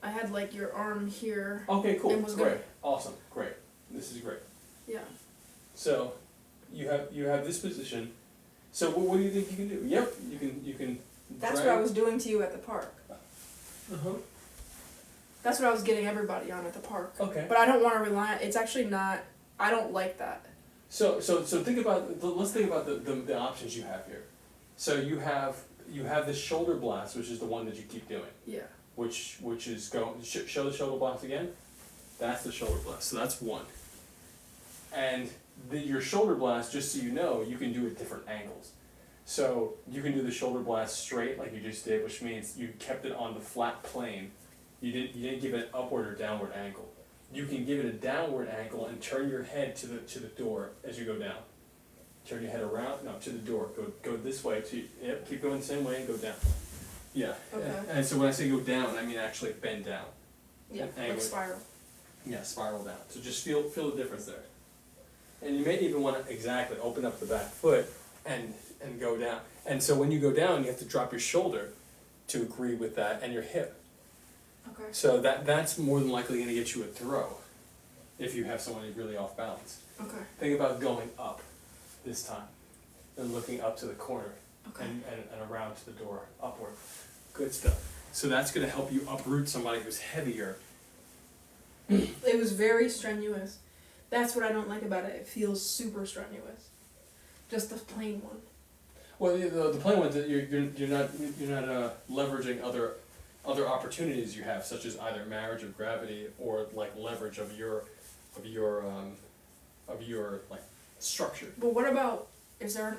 I had like your arm here. Okay, cool. And was Great. gonna- Awesome. Great. This is great. Yeah. So, you have this position. So what do you think you can do? Yep, you can. That's drag. what I was doing to you at the park. Uh-huh. That's what I was getting everybody on at the park. Okay. But I don't want to rely. It's actually not. I don't like that. So think about. Let's think about the options you have here. So you have this shoulder blast, which is the one that you keep doing. Yeah. Which is show the shoulder blast again. That's the shoulder blast. So that's one. And your shoulder blast, just so you know, you can do at different angles. So you can do the shoulder blast straight, like you just did, which means you kept it on the flat plane. You didn't give it an upward or downward angle. You can give it a downward angle and turn your head to the door as you go down. Turn your head around, no, to the door. Go this way. Yep, keep going the same way and go down. Yeah. Okay. And so when I say go down, I mean actually bend down. Yeah. Angle. Like spiral. Yeah, spiral down. So just feel the difference there. And you may even want to exactly open up the back foot and go down. And so when you go down, you have to drop your shoulder to agree with that, and your hip. Okay. So that's more than likely going to get you a throw if you have someone really off balance. Okay. Think about going up this time. and looking up to the corner. Okay. And around to the door, upward. Good stuff. So that's going to help you uproot somebody who's heavier. It was very strenuous. That's what I don't like about it. It feels super strenuous. Just the plain one. Well, the plain one, you're not leveraging other opportunities you have, such as either marriage of gravity or like leverage of your like structure. But what about, is there,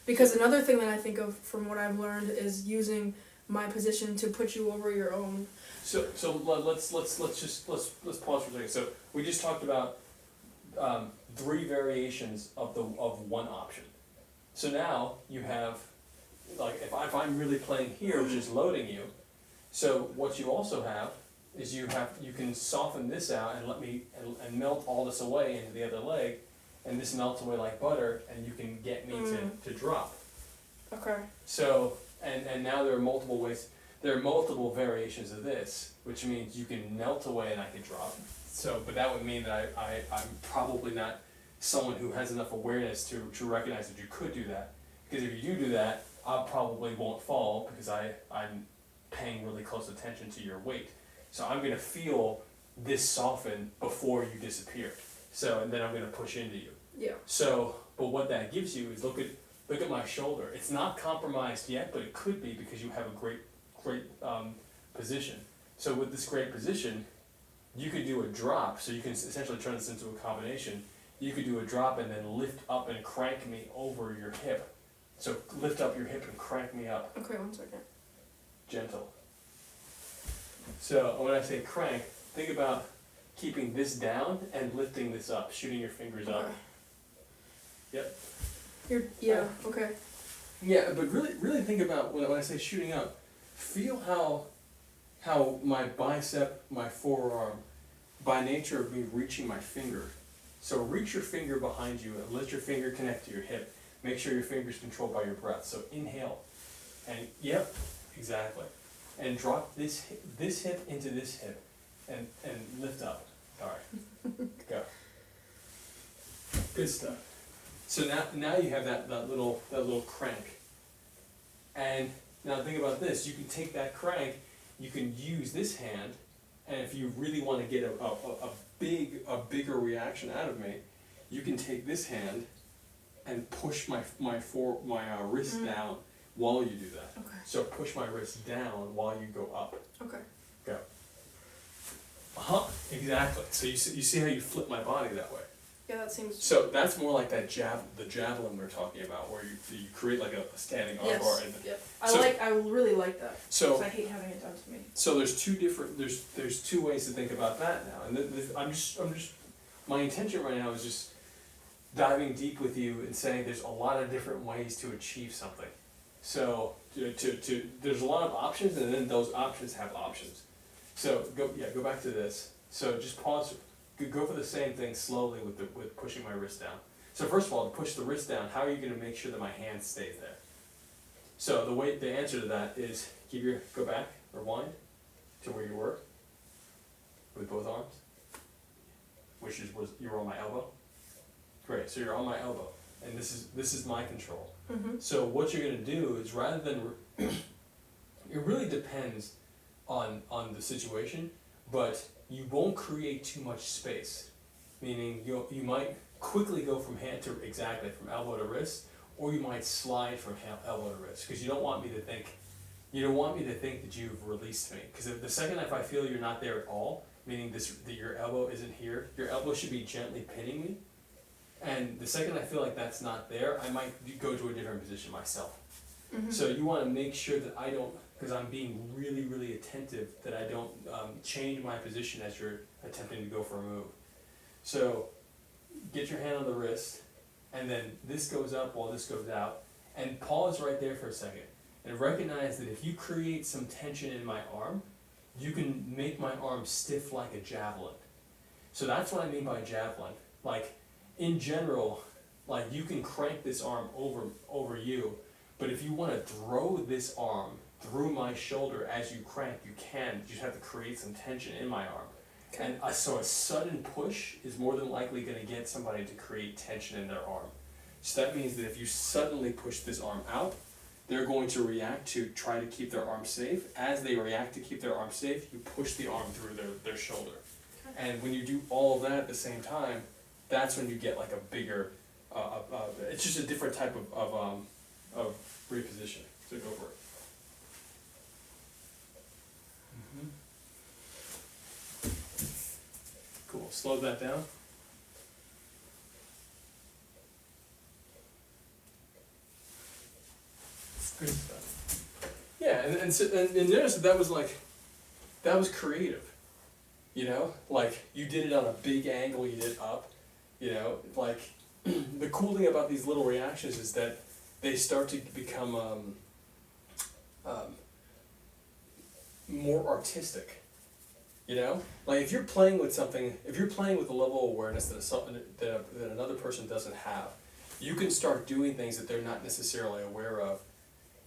because another thing that I think of from what I've learned is using my position to put you over your own. So let's pause for a second. So we just talked about 3 variations of one option. So now you have, like, if I'm really playing here, which is loading you. So what you also have is you can soften this out and and melt all this away into the other leg, and this melts away like butter, and you can get me to drop. Okay. So and now there are multiple ways. There are multiple variations of this, which means you can melt away and I can drop. So, but that would mean that I'm probably not someone who has enough awareness to recognize that you could do that. Because if you do that, I probably won't fall because I'm paying really close attention to your weight. So I'm gonna feel this soften before you disappear. So, and then I'm gonna push into you. Yeah. So, but what that gives you is look at my shoulder. It's not compromised yet, but it could be because you have a great position. So with this great position, you could do a drop. So you can essentially turn this into a combination. You could do a drop and then lift up and crank me over your hip. So lift up your hip and crank me up. Okay, 1 second. Gentle. So when I say crank, think about keeping this down and lifting this up, shooting your fingers up. Yep. Okay. Yeah, but really think about when I say shooting up, feel how my bicep, my forearm, by nature of me reaching my finger. So reach your finger behind you and let your finger connect to your hip. Make sure your finger's controlled by your breath. So inhale, and yep, exactly. And drop this hip into this hip, and lift up. All right, go. Good stuff. So now you have that little crank. And now think about this. You can take that crank. You can use this hand, and if you really want to get a bigger reaction out of me, you can take this hand and push my wrist down while you do that. Okay. So push my wrist down while you go up. Okay. Go. Exactly. So you see how you flip my body that way. Yeah, that seems. So that's more like the javelin we're talking about, where you create like a standing arm bar. And yep. I really like that. So I hate having it done to me. So there's two ways to think about that now, and I'm just my intention right now is just diving deep with you and saying there's a lot of different ways to achieve something. So there's a lot of options, and then those options have options. So go back to this. So just pause. Go for the same thing slowly with pushing my wrist down. So first of all, to push the wrist down, how are you going to make sure that my hand stays there? So the answer to that is go back, rewind to where you were with both arms, which was you were on my elbow. Great. So you're on my elbow, and this is my control. Mm-hmm. So what you're going to do is rather than it really depends on the situation, but you won't create too much space, meaning you might quickly go from elbow to wrist, or you might slide from elbow to wrist, because you don't want me to think that you've released me. Because the second if I feel you're not there at all, meaning that your elbow isn't here, your elbow should be gently pinning me, and the second I feel like that's not there, I might go to a different position myself. Mm-hmm. So you want to make sure that I don't, because I'm being really, really attentive, that I don't change my position as you're attempting to go for a move. So get your hand on the wrist, and then this goes up while this goes out, and pause right there for a second, and recognize that if you create some tension in my arm, you can make my arm stiff like a javelin. So that's what I mean by javelin. Like, in general, like you can crank this arm over you, but if you want to throw this arm through my shoulder as you crank, you can. You just have to create some tension in my arm. Okay. And so a sudden push is more than likely going to get somebody to create tension in their arm. So that means that if you suddenly push this arm out, they're going to react to try to keep their arm safe. As they react to keep their arm safe, you push the arm through their shoulder. And when you do all of that at the same time, that's when you get like a bigger, it's just a different type of repositioning. So go for it. Cool. Slow that down. Good stuff. Yeah, and notice that was like, that was creative. You know, like you did it on a big angle, you did it up. You know, like the cool thing about these little reactions is that they start to become more artistic. You know, like if you're playing with something, if you're playing with a level of awareness that another person doesn't have, you can start doing things that they're not necessarily aware of,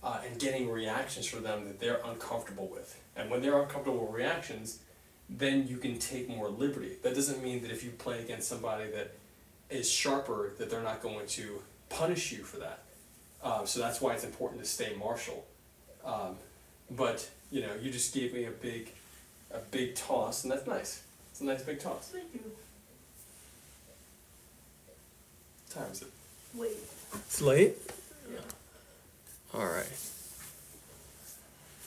and getting reactions from them that they're uncomfortable with. And when they're uncomfortable with reactions, then you can take more liberty. That doesn't mean that if you play against somebody that is sharper, that they're not going to punish you for that. So that's why it's important to stay martial. But you know, you just gave me a big toss, and that's nice. It's a nice big toss. Thank you. What time is it? Late. It's late? Yeah. Alright.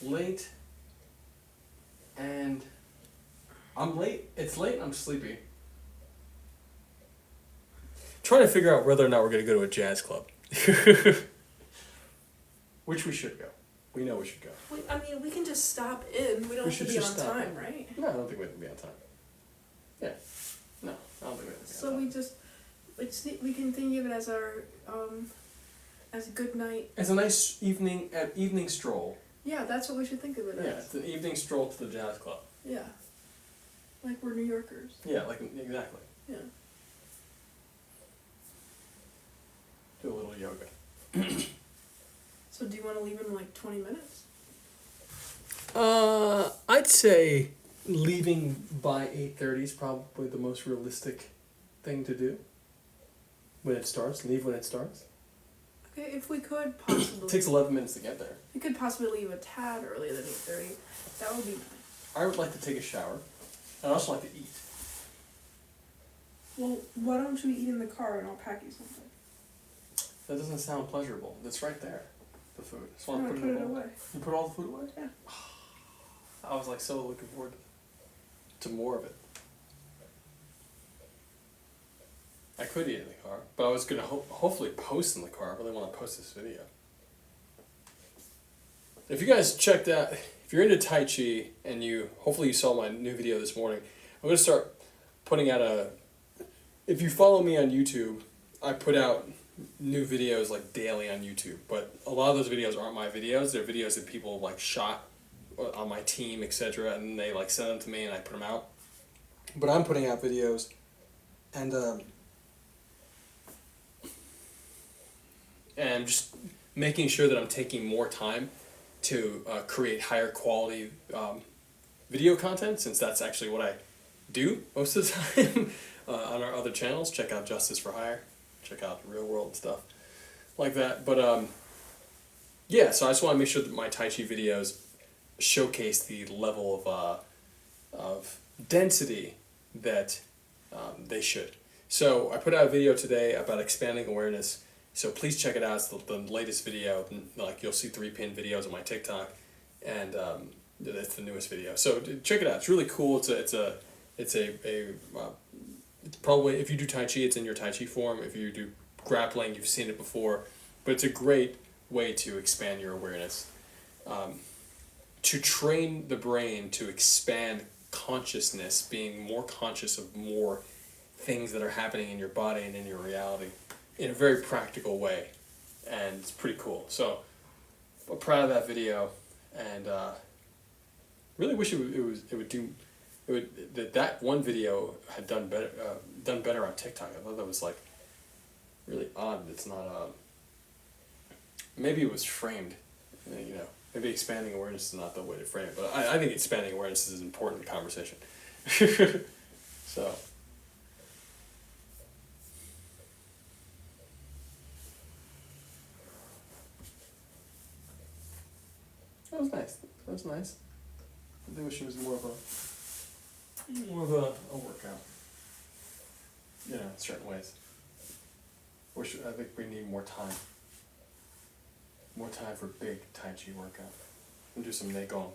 Late. And I'm late. It's late and I'm sleepy. Trying to figure out whether or not we're going to go to a jazz club. Which we should go. We know we should go. I mean, we can just stop in. We don't have to be on time, right? No, I don't think we have to be on time. Yeah. No, I don't think we have to be on time. So we can think of it as our, as a good night. It's a nice evening stroll. Yeah, that's what we should think of it as. Yeah, it's an evening stroll to the jazz club. Yeah. Like we're New Yorkers. Yeah, like, exactly. Yeah. Do a little yoga. So do you want to leave in like 20 minutes? I'd say leaving by 8:30 is probably the most realistic thing to do. When it starts, leave when it starts. Okay, if we could possibly. It takes 11 minutes to get there. We could possibly leave a tad earlier than 8:30. That would be nice. I would like to take a shower. I'd also like to eat. Well, why don't you eat in the car and I'll pack you something? That doesn't sound pleasurable. It's right there, the food. So I'm gonna put it away. You put all the food away? Yeah. I was like so looking forward to more of it. I could eat in the car, but I was gonna hopefully post in the car. I really want to post this video. If you guys checked out, if you're into Tai Chi and hopefully you saw my new video this morning, I'm gonna start putting out if you follow me on YouTube, I put out new videos like daily on YouTube, but a lot of those videos aren't my videos. They're videos that people like shot on my team, etc., and they like send them to me and I put them out. But I'm putting out videos, and I'm just making sure that I'm taking more time to create higher quality video content, since that's actually what I do most of the time on our other channels. Check out Justice for Hire, check out Real World stuff like that. But yeah, so I just want to make sure that my Tai Chi videos showcase the level of density that they should. So I put out a video today about expanding awareness. So please check it out. It's the latest video. Like you'll see 3-pin videos on my TikTok, and it's the newest video. So check it out. It's really cool. It's probably, if you do Tai Chi, it's in your Tai Chi form. If you do grappling, you've seen it before. But it's a great way to expand your awareness, to train the brain to expand consciousness, being more conscious of more things that are happening in your body and in your reality, in a very practical way, and it's pretty cool. So I'm proud of that video, and really wish that one video had done better on TikTok. I thought that was like really odd. It's not maybe it was framed, you know. Maybe expanding awareness is not the way to frame it, but I think expanding awareness is an important conversation. So. That was nice. That was nice. I wish it was more of a workout. You know, in certain ways. I think we need more time. More time for big Taiji workout. And do some Neigong.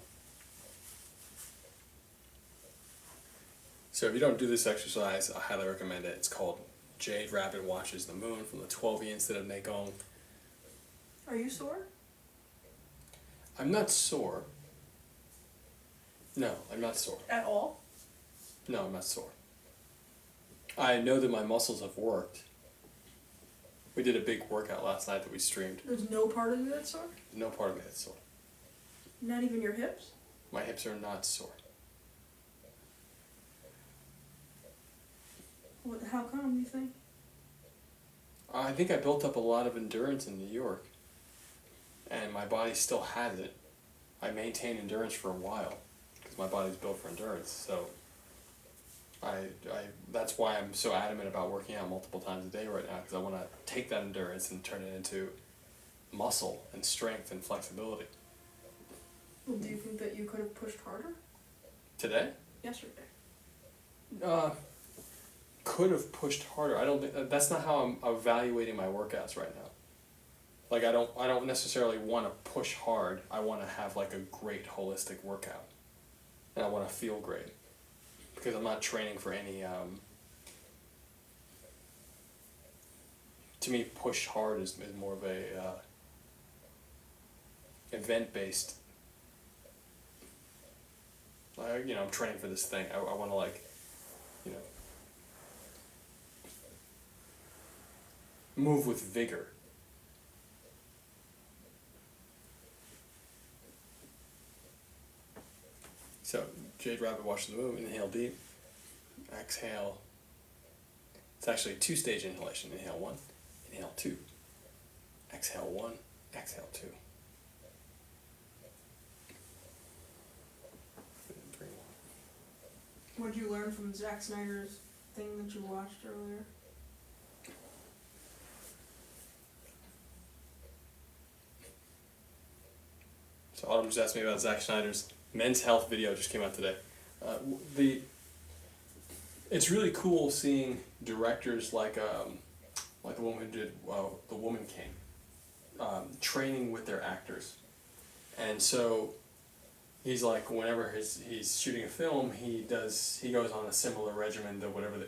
So if you don't do this exercise, I highly recommend it. It's called Jade Rabbit Watches the Moon from the 12E instead of Neigong. Are you sore? I'm not sore. No, I'm not sore. At all? No, I'm not sore. I know that my muscles have worked. We did a big workout last night that we streamed. There's no part of you that's sore? No part of me that's sore. Not even your hips? My hips are not sore. How come, you think? I think I built up a lot of endurance in New York. And my body still has it. I maintained endurance for a while. Because my body's built for endurance. So that's why I'm so adamant about working out multiple times a day right now. Because I want to take that endurance and turn it into muscle and strength and flexibility. Well, do you think that you could have pushed harder? Today? Yesterday. Could have pushed harder. I don't think that's not how I'm evaluating my workouts right now. Like I don't necessarily want to push hard. I want to have like a great holistic workout, and I want to feel great, because I'm not training for any. To me, push hard is more of a event based. I'm training for this thing. I want to move with vigor. So, Jade Rabbit Watches the Moon. Inhale deep. Exhale. It's actually a 2-stage inhalation. Inhale 1. Inhale 2. Exhale 1. Exhale 2. What did you learn from Zack Snyder's thing that you watched earlier? So Autumn just asked me about Zack Snyder's Men's Health video just came out today. It's really cool seeing directors like the woman who did The Woman King, training with their actors, and so he's like whenever he's shooting a film, he goes on a similar regimen to whatever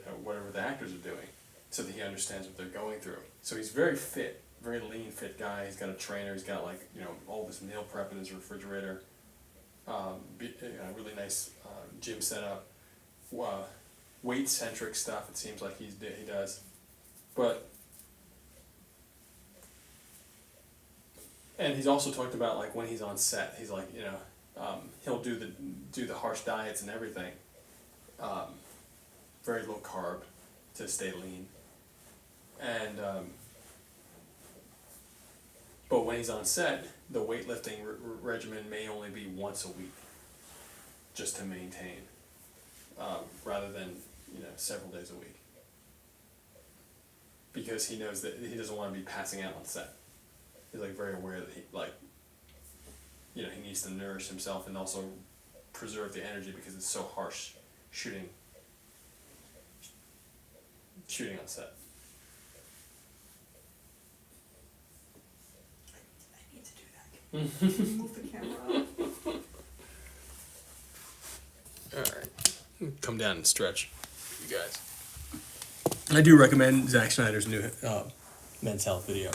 the actors are doing, so that he understands what they're going through. So he's very fit. Very lean, fit guy. He's got a trainer. He's got all this meal prep in his refrigerator. Really nice gym setup. Weight centric stuff. It seems like he does, and he's also talked about like when he's on set. He's like he'll do the harsh diets and everything. Very low carb to stay lean, and. But when he's on set, the weightlifting regimen may only be once a week, just to maintain, rather than several days a week. Because he knows that he doesn't want to be passing out on set. He's like very aware that he needs to nourish himself and also preserve the energy because it's so harsh shooting on set. Move the camera up. Alright. Come down and stretch, you guys. I do recommend Zack Snyder's new Men's Health video.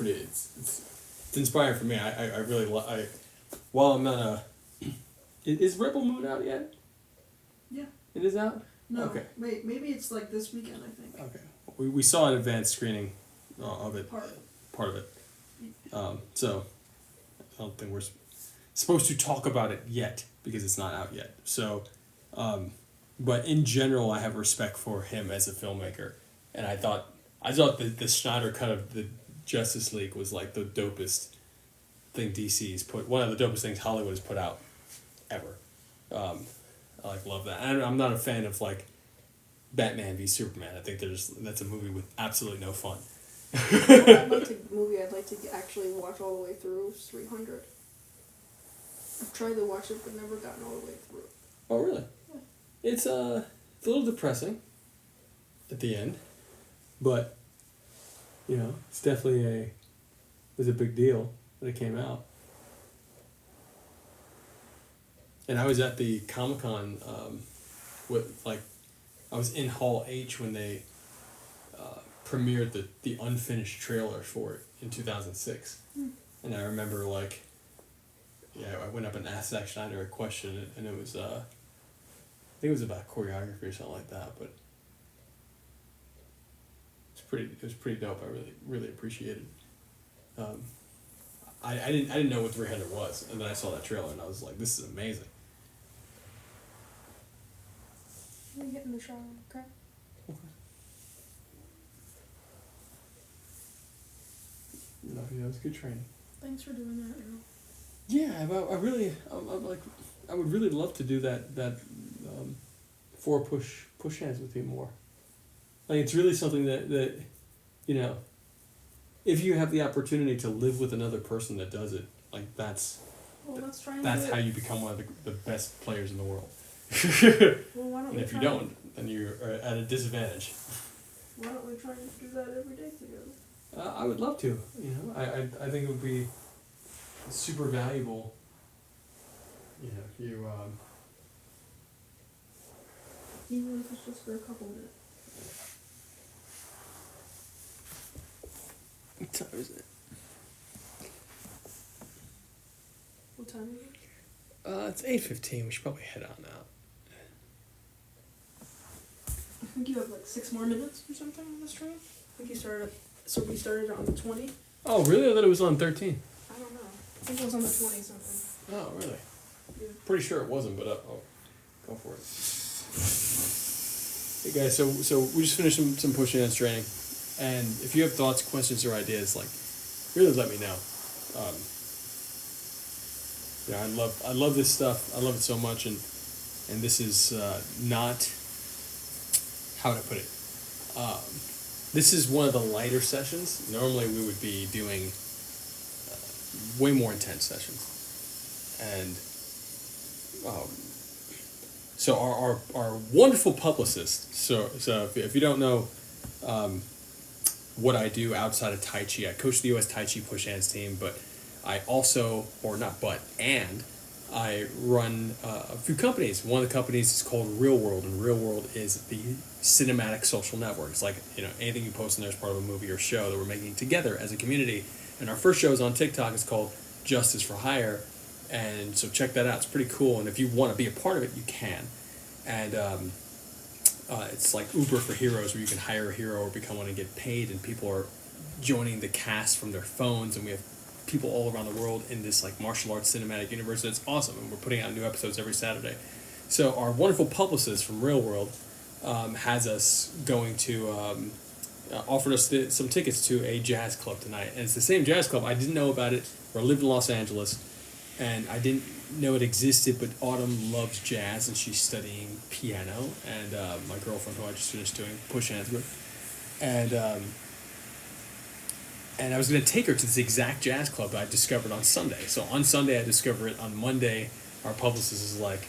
It's inspiring for me. I really while I'm not a... Is Rebel Moon out yet? Yeah. It is out? No. Okay. Wait, maybe it's like this weekend, I think. Okay. We saw an advanced screening of it. Part of it. So... I don't think we're supposed to talk about it yet because it's not out yet. So, but in general, I have respect for him as a filmmaker, and I thought the Snyder cut of the Justice League was like the dopest thing DC's put. One of the dopest things Hollywood has put out ever. I love that. And I'm not a fan of like Batman v Superman. I think that's a movie with absolutely no fun. I'd like to actually watch all the way through 300. I've tried to watch it, but never gotten all the way through. Oh, really? Yeah. It's a little depressing at the end, but you know, it's definitely it was a big deal when it came out. And I was at the Comic-Con I was in Hall H when they premiered the unfinished trailer for it in 2006. And I remember I went up and asked Zack Snyder a question, and it was I think it was about choreography or something like that, but it was pretty dope. I really appreciated it. I didn't know what 300 was, and then I saw that trailer and I was like, this is amazing. Let me get in the shower, okay? Okay. No, yeah, it was good training. Thanks for doing that, Errol. Yeah, I would really love to do that 4 push hands with you more. Like, it's really something that you know, if you have the opportunity to live with another person that does it, like that's how you become one of the best players in the world. Well, why don't And if you don't, then you're at a disadvantage. Why don't we try and do that every day together? I would love to. You know, I think it would be super valuable. You know, if you even if it's just for a couple minutes. What time is it? What time is it? It's 8:15. We should probably head on out. I think you have like 6 more minutes or something on the stream. I think you started. So we started on the 20. Oh, really? I thought it was on 13. I don't know. I think it was on the 20 something. Oh, really? Yeah. Pretty sure it wasn't, but go for it. Hey guys, so we just finished some push hands training, and if you have thoughts, questions, or ideas, like, really let me know. I love this stuff. I love it so much, and this is not, how would I put it? This is one of the lighter sessions. Normally we would be doing way more intense sessions, and so our wonderful publicist. So if you don't know what I do outside of Tai Chi, I coach the U.S. Tai Chi push hands team, but I also, and I run a few companies. One of the companies is called Real World, and Real World is the cinematic social network. It's like, you know, anything you post in there is part of a movie or show that we're making together as a community. And our first show is on TikTok. It's called Justice for Hire, and so check that out. It's pretty cool, and if you want to be a part of it, you can. And it's like Uber for heroes, where you can hire a hero or become one and get paid, and people are joining the cast from their phones, and we have people all around the world in this like martial arts cinematic universe. It's awesome, and we're putting out new episodes every Saturday. So our wonderful publicist from Real World has us going to offered us some tickets to a jazz club tonight, and it's the same jazz club. I didn't know about it. I lived in Los Angeles, and I didn't know it existed, but Autumn loves jazz, and she's studying piano, and my girlfriend, who I just finished doing push hands with, and I was going to take her to this exact jazz club I discovered on Sunday. So on Sunday I discover it. On Monday, our publicist is like,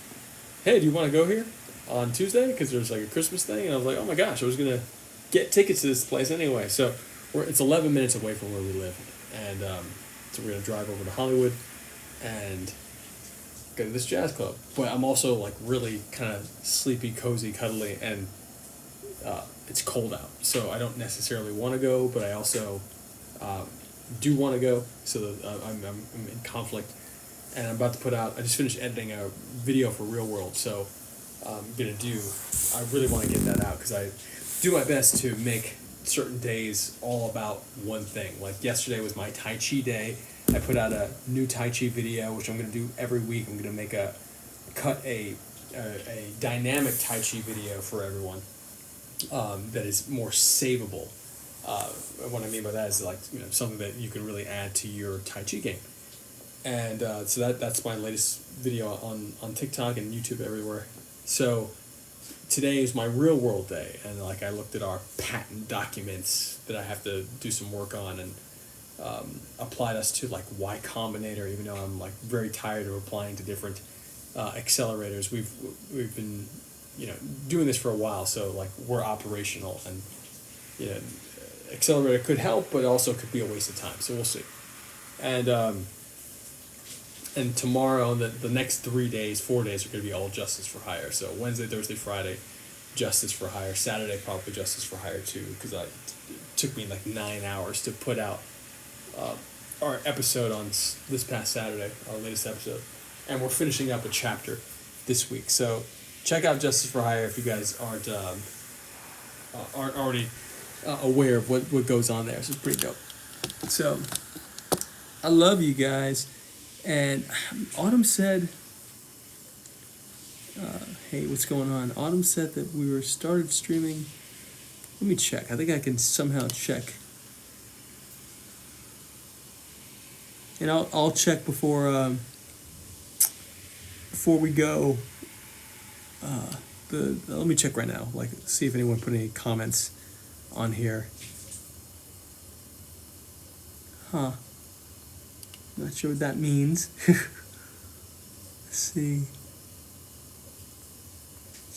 hey, do you want to go here on Tuesday? Because there's like a Christmas thing. And I was like, oh my gosh, I was going to get tickets to this place anyway. So it's 11 minutes away from where we live. And so we're going to drive over to Hollywood and go to this jazz club. But I'm also like really kind of sleepy, cozy, cuddly, and it's cold out. So I don't necessarily want to go, but I also do want to go, so I'm in conflict, and I'm about to put out. I just finished editing a video for Real World, so I really want to get that out, because I do my best to make certain days all about one thing. Like yesterday was my Tai Chi day. I put out a new Tai Chi video, which I'm going to do every week. I'm going to cut a dynamic Tai Chi video for everyone that is more savable. What I mean by that is, like, you know, something that you can really add to your Tai Chi game. And so that's my latest video on TikTok and YouTube everywhere. So today is my Real World day, and like I looked at our patent documents that I have to do some work on, and applied us to like Y Combinator, even though I'm like very tired of applying to different accelerators. We've been doing this for a while, so like we're operational, and accelerator could help, but also could be a waste of time. So we'll see. And tomorrow, the next 4 days are going to be all Justice for Hire. So Wednesday, Thursday, Friday, Justice for Hire. Saturday, probably Justice for Hire too, because it took me like 9 hours to put out our episode on this past Saturday, our latest episode. And we're finishing up a chapter this week. So check out Justice for Hire if you guys aren't already aware of what goes on there. So it's pretty dope. So I love you guys. And Autumn said, hey, what's going on? Autumn said that we were started streaming. Let me check. I think I can somehow check. And I'll check before we go. Let me check right now. Like, see if anyone put any comments on here. Huh. Not sure what that means. Let's see.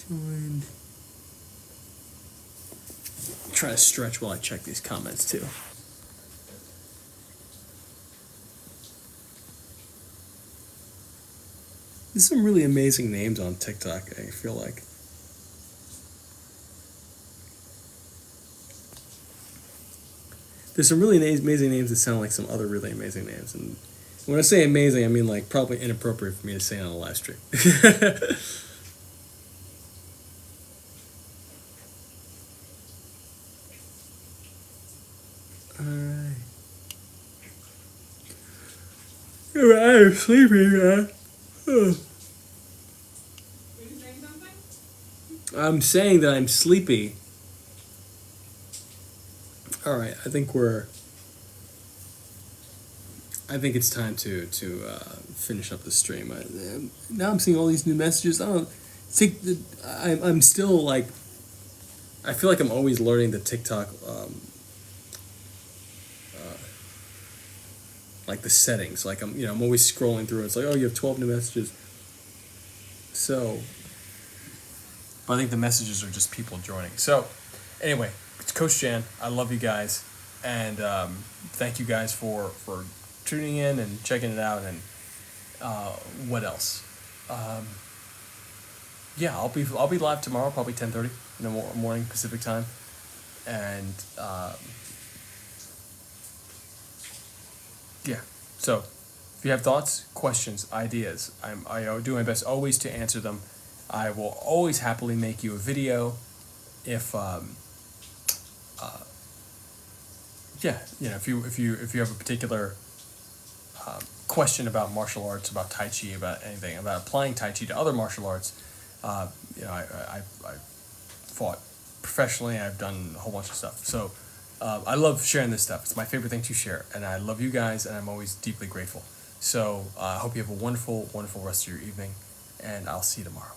Joined. Try to stretch while I check these comments too. There's some really amazing names on TikTok, I feel like. There's some really amazing names that sound like some other really amazing names. And when I say amazing, I mean like probably inappropriate for me to say on a live stream. Alright. I'm sleepy, man. Were you saying something? I'm saying that I'm sleepy. Alright, I think it's time to finish up the stream. Now I'm seeing all these new messages. I don't think that I'm still like, I feel like I'm always learning the TikTok like the settings. Like I'm always scrolling through. It's like, oh, you have 12 new messages. So I think the messages are just people joining. So anyway, it's Coach Jan. I love you guys, and thank you guys for tuning in and checking it out. And what else? Yeah, I'll be live tomorrow, probably 10:30 in the morning Pacific time, and yeah. So if you have thoughts, questions, ideas, I do my best always to answer them. I will always happily make you a video if if you have a particular question about martial arts, about Tai Chi, about anything, about applying Tai Chi to other martial arts. I fought professionally. I've done a whole bunch of stuff. So I love sharing this stuff. It's my favorite thing to share, and I love you guys, and I'm always deeply grateful. So I hope you have a wonderful, wonderful rest of your evening, and I'll see you tomorrow.